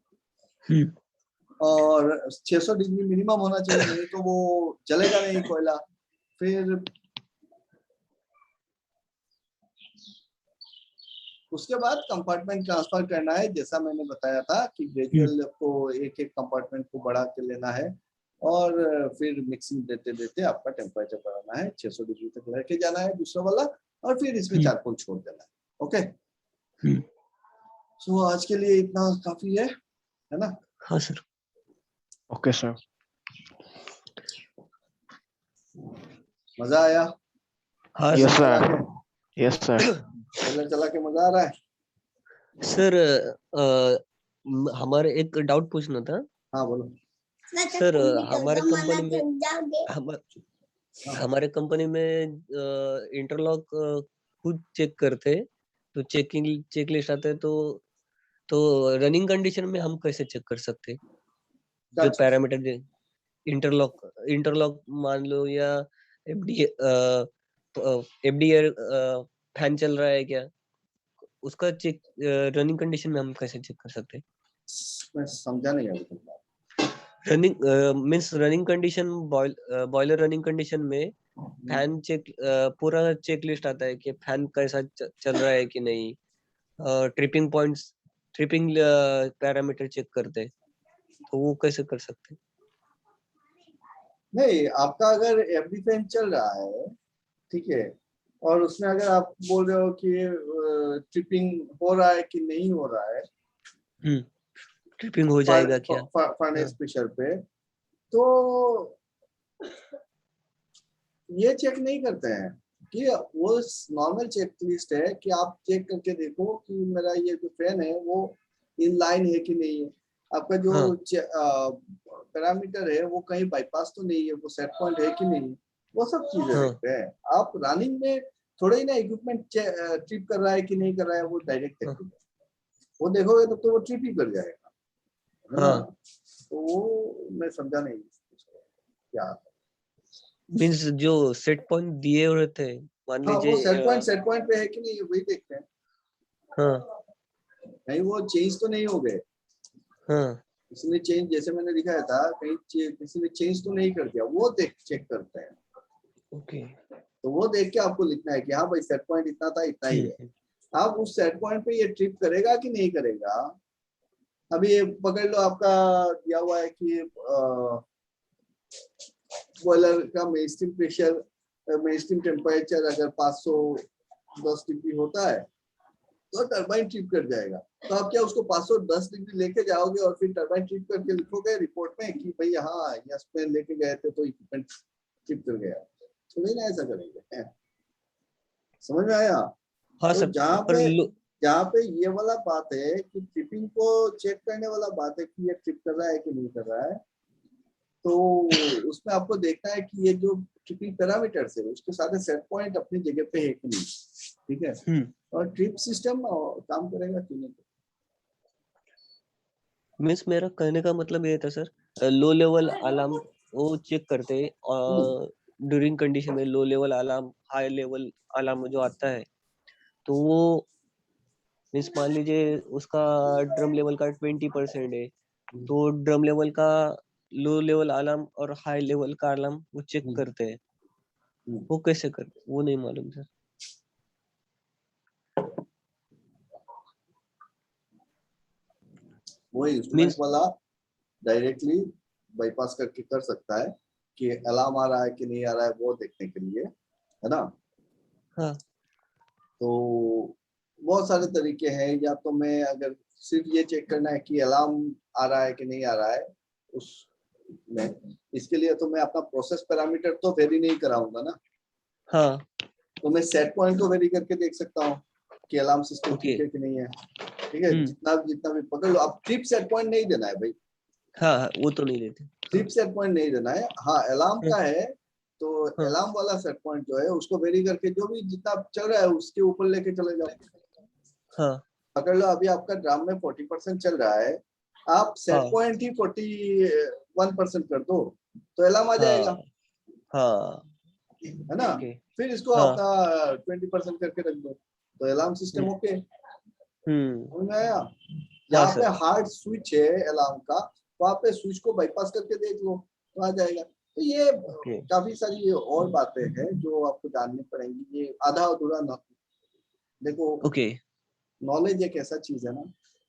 Speaker 1: और 600 डिग्री मिनिमम होना चाहिए, नहीं तो वो जलेगा नहीं कोयला। फिर उसके बाद कंपार्टमेंट ट्रांसफर करना है, जैसा मैंने बताया था कि ग्रेजुअल को एक एक कंपार्टमेंट को बढ़ा के लेना है और फिर मिक्सिंग देते देते आपका टेम्परेचर बढ़ाना है, 600 डिग्री तक लेके जाना है दूसरा वाला, और फिर इसमें चारकोल छोड़ देना है। ओके, सो आज के लिए इतना काफी है ना।
Speaker 2: हाँ सर।
Speaker 3: Okay sir.
Speaker 1: मजा आया?
Speaker 2: हाँ
Speaker 3: yes
Speaker 2: sir.
Speaker 3: Sir, yes sir.
Speaker 1: चला के मजा आ रहा है?
Speaker 2: सर हमारे एक डाउट पूछना था।
Speaker 1: हाँ बोलो।
Speaker 2: सर हमारे कंपनी में इंटरलॉक खुद चेक करते, तो चेक लिस्ट आते, तो रनिंग कंडीशन में हम कैसे चेक कर सकते जो पैरामीटर इंटरलॉक मान लो, या एफडीआर फैन चल रहा है क्या, उसका चेक रनिंग कंडीशन में हम कैसे चेक कर सकते हैं?
Speaker 1: मैं समझा नहीं अभी तक।
Speaker 2: Running means running condition, boiler running condition में फैन चेक, पूरा चेक लिस्ट आता है कि फैन कैसा चल रहा है कि नहीं, tripping points, tripping parameter check करते, तो वो कैसे कर सकते?
Speaker 1: नहीं, आपका अगर एफडी फैन चल रहा है, ठीक है, और उसमें अगर आप बोल रहे हो कि ट्रिपिंग हो रहा है कि नहीं हो रहा है,
Speaker 2: ट्रिपिंग हो जाएगा क्या
Speaker 1: फर्नेस प्रेशर पे, तो ये चेक नहीं करते हैं कि वो नॉर्मल चेक लिस्ट है कि आप चेक करके देखो कि मेरा ये जो फैन है वो इन लाइन है कि नहीं है, आपका जो पैरामीटर है वो कहीं बाईपास तो नहीं है, वो सेट पॉइंट है कि नहीं, वो सब चीजें देखते हैं। आप रनिंग में थोड़ा ही ना इक्विपमेंट ट्रिप कर रहा है कि नहीं कर रहा है वो डायरेक्ट देखते हैं, वो देखोगे तो वो ट्रिप ही कर जाएगा। तो वो मैं समझा नहीं क्या
Speaker 2: मींस जो सेट पॉइंट दिए हुए थे, मान लीजिए
Speaker 1: वो सेट पॉइंट पे है कि नहीं वही देखते हैं। नहीं वो चेंज तो नहीं हो गए, किसी ने चेंज, जैसे मैंने दिखाया था, कहीं किसी ने चेंज तो नहीं कर दिया, वो चेक करते हैं।
Speaker 2: ओके,
Speaker 1: तो वो देख के आपको लिखना है कि हाँ भाई सेट पॉइंट इतना था, इतना ही है। आप उस सेट पॉइंट पे ये ट्रिप करेगा कि नहीं करेगा। अभी ये पकड़ लो, आपका दिया हुआ है कि बॉयलर का मेनस्ट्रीम प्रेशर, मेनस्ट्रीम टेम्परेचर अगर 510 डिग्री होता है तो टरबाइन ट्रिप कर जाएगा। तो आप क्या उसको 510 डिग्री लेके जाओगे और फिर टरबाइन ट्रिप करके लिखोगे रिपोर्ट में कि भाई हाँ यस पे लेके गए थे तो इक्विपमेंट ट्रिप कर गया, तो नहीं ना ऐसा करेंगे। समझ में आया?
Speaker 2: हाँ
Speaker 1: तो
Speaker 2: सर।
Speaker 1: जहाँ पे ये वाला बात है कि ट्रिपिंग को चेक करने वाला बात है कि ये ट्रिप कर रहा है कि नहीं कर रहा है, तो उसमें आपको देखना है कि ये जो ट्रिपिंग पैरामीटर्स है उसके साथ सेट पॉइंट अपनी जगह पे है कि नहीं, ठीक है। और ट्रिप सिस्टम काम करेगा कि नहीं।
Speaker 2: मींस मेरा कहने का मतलब ये था सर, लो लेवल अलार्म वो चेक करते हैं ड्यूरिंग कंडीशन में, low level alarm, high level alarm जो आता है, तो वो मींस मान लीजिए उसका ड्रम लेवल का 20% है, तो ड्रम लेवल का लो लेवल अलार्म और हाई लेवल का अलार्म वो चेक करते हैं, वो कैसे करते वो नहीं मालूम सर।
Speaker 1: वो इंस्ट्रूमेंट वाला डायरेक्टली बाईपास करके कर सकता है कि अलार्म आ रहा है कि नहीं आ रहा है वो देखने के लिए, है ना। तो बहुत सारे तरीके हैं, या तो मैं अगर सिर्फ ये चेक करना है कि अलार्म आ रहा है कि नहीं आ रहा है उसमें, इसके लिए तो मैं अपना प्रोसेस पैरामीटर तो वेरी नहीं कराऊंगा ना। तो मैं सेट पॉइंट को वेरी करके देख सकता हूँ कि अलार्म सिस्टम ठीक है कि नहीं है, ठीक है। जितना भी पकड़ लो, आप ट्रिप सेट पॉइंट नहीं देना है भाई,
Speaker 2: हाँ वो तो नहीं लेते।
Speaker 1: ट्रिप सेट पॉइंट नहीं देना है। हाँ अलार्म का है तो
Speaker 2: हाँ।
Speaker 1: अलार्म वाला सेट पॉइंट जो है उसको वेरी करके जो भी जितना चल रहा है उसके ऊपर लेके चले जाओ।
Speaker 2: हाँ
Speaker 1: पकड़ लो अभी आपका ड्राम में 40% चल रहा है, आप सेट
Speaker 2: हाँ
Speaker 1: पॉइंट ही 41% कर दो तो अलार्म आ जाएगा,
Speaker 2: हाँ हाँ
Speaker 1: है ना।
Speaker 2: ओके।
Speaker 1: फिर इसको
Speaker 2: हाँ
Speaker 1: अपना 20% करके रख दो तो अलार्म सिस्टम ओके। समझ में आया।
Speaker 2: हाँ
Speaker 1: यहाँ पे
Speaker 2: सर।
Speaker 1: हार्ड स्विच है अलार्म का, वहाँ पे स्विच को बाईपास करके देख लो तो आ जाएगा। तो ये
Speaker 2: ओके
Speaker 1: काफी सारी और बातें हैं जो आपको जाननी पड़ेंगी। ये आधा अधूरा न देखो,
Speaker 2: ओके।
Speaker 1: नॉलेज एक ऐसा चीज है ना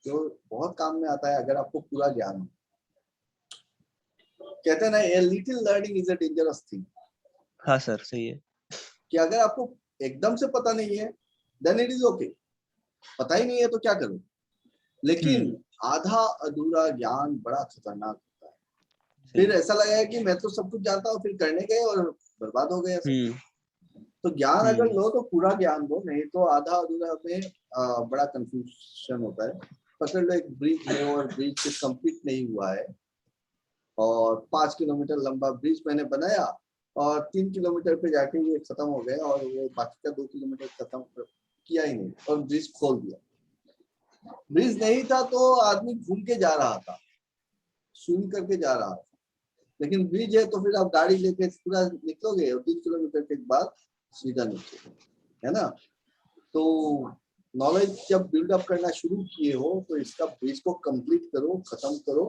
Speaker 1: जो बहुत काम में आता है अगर आपको पूरा ज्ञान हो। कहते हैं ना a little learning is a dangerous thing,
Speaker 2: हाँ सर सही है।
Speaker 1: कि अगर आपको एकदम से पता नहीं है देन इट इज ओके, पता ही नहीं है तो क्या करो। लेकिन आधा अधूरा ज्ञान बड़ा खतरनाक होता है।
Speaker 2: सही
Speaker 1: फिर
Speaker 2: है।
Speaker 1: ऐसा लगेगा कि मैं तो सब कुछ जानता हूँ, फिर करने गए और बर्बाद हो गए सब। तो ज्ञान अगर
Speaker 2: हम्म
Speaker 1: लो तो पूरा ज्ञान दो, नहीं तो आधा अधूरा में बड़ा कंफ्यूजन होता है। पकड़ लो एक ब्रिज है और ब्रिज कंप्लीट नहीं हुआ है और 5 किलोमीटर लंबा ब्रिज मैंने बनाया और 3 किलोमीटर पे जाके ये खत्म हो गया और वो बाकी का 2 किलोमीटर खत्म किया ही नहीं और ब्रिज खोल दिया। ब्रिज नहीं था तो आदमी घूम के जा रहा था, स्विम करके जा रहा था। लेकिन ब्रिज है तो फिर आप गाड़ी लेके पूरा निकलोगे और 3 किलोमीटर के बाद सीधा नीचे, है ना। तो नॉलेज जब बिल्डअप करना शुरू किए हो तो इसका ब्रिज को कंप्लीट करो, खत्म करो,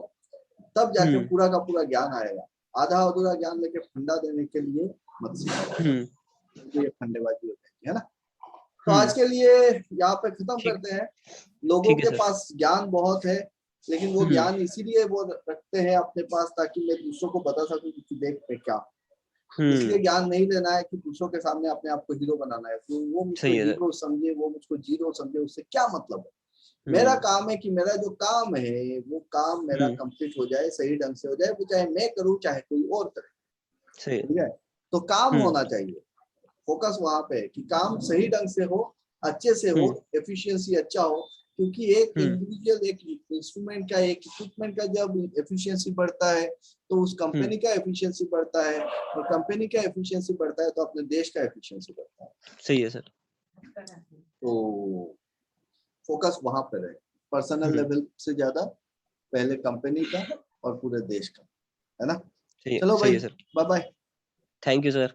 Speaker 1: तब जाके पूरा का पूरा ज्ञान आएगा। आधा अधूरा ज्ञान लेके फंडा देने के लिए मत सीखो, तो ये फंडेबाजी हो जाएगी, है ना। तो आज के लिए यहाँ पे खत्म करते हैं। लोगों
Speaker 2: ठीक है
Speaker 1: के
Speaker 2: सर।
Speaker 1: पास ज्ञान बहुत है लेकिन वो ज्ञान इसीलिए वो रखते हैं अपने पास ताकि मैं दूसरों को बता सकूं कि देख पे क्या। इसलिए ज्ञान नहीं लेना है कि दूसरों के सामने अपने आप को हीरो बनाना है, तो वो मुझको
Speaker 2: सही है सर।
Speaker 1: हीरो समझे, वो मुझको जीरो समझे, उससे क्या मतलब है। मेरा काम है कि मेरा जो काम है वो काम मेरा कंप्लीट हो जाए, सही ढंग से हो जाए, वो चाहे मैं करूँ चाहे कोई और करे,
Speaker 2: सही है।
Speaker 1: ठीक है। तो काम होना चाहिए, फोकस वहां पे है कि काम सही ढंग से हो, अच्छे से हो, एफिशिएंसी अच्छा हो। क्योंकि एक इंडिविजुअल एक इंस्ट्रूमेंट का, एक इक्विपमेंट का जब एफिशिएंसी बढ़ता है तो उस कंपनी का एफिशिएंसी बढ़ता है और कंपनी का एफिशिएंसी बढ़ता है तो अपने देश का एफिशिएंसी बढ़ता है।
Speaker 2: सही है सर।
Speaker 1: तो फोकस वहां पर है, पर्सनल लेवल से ज्यादा पहले कंपनी का और पूरे देश का, है ना। चलो
Speaker 2: सही
Speaker 1: भाई,
Speaker 2: है sir.
Speaker 1: Bye bye.
Speaker 2: Thank you sir.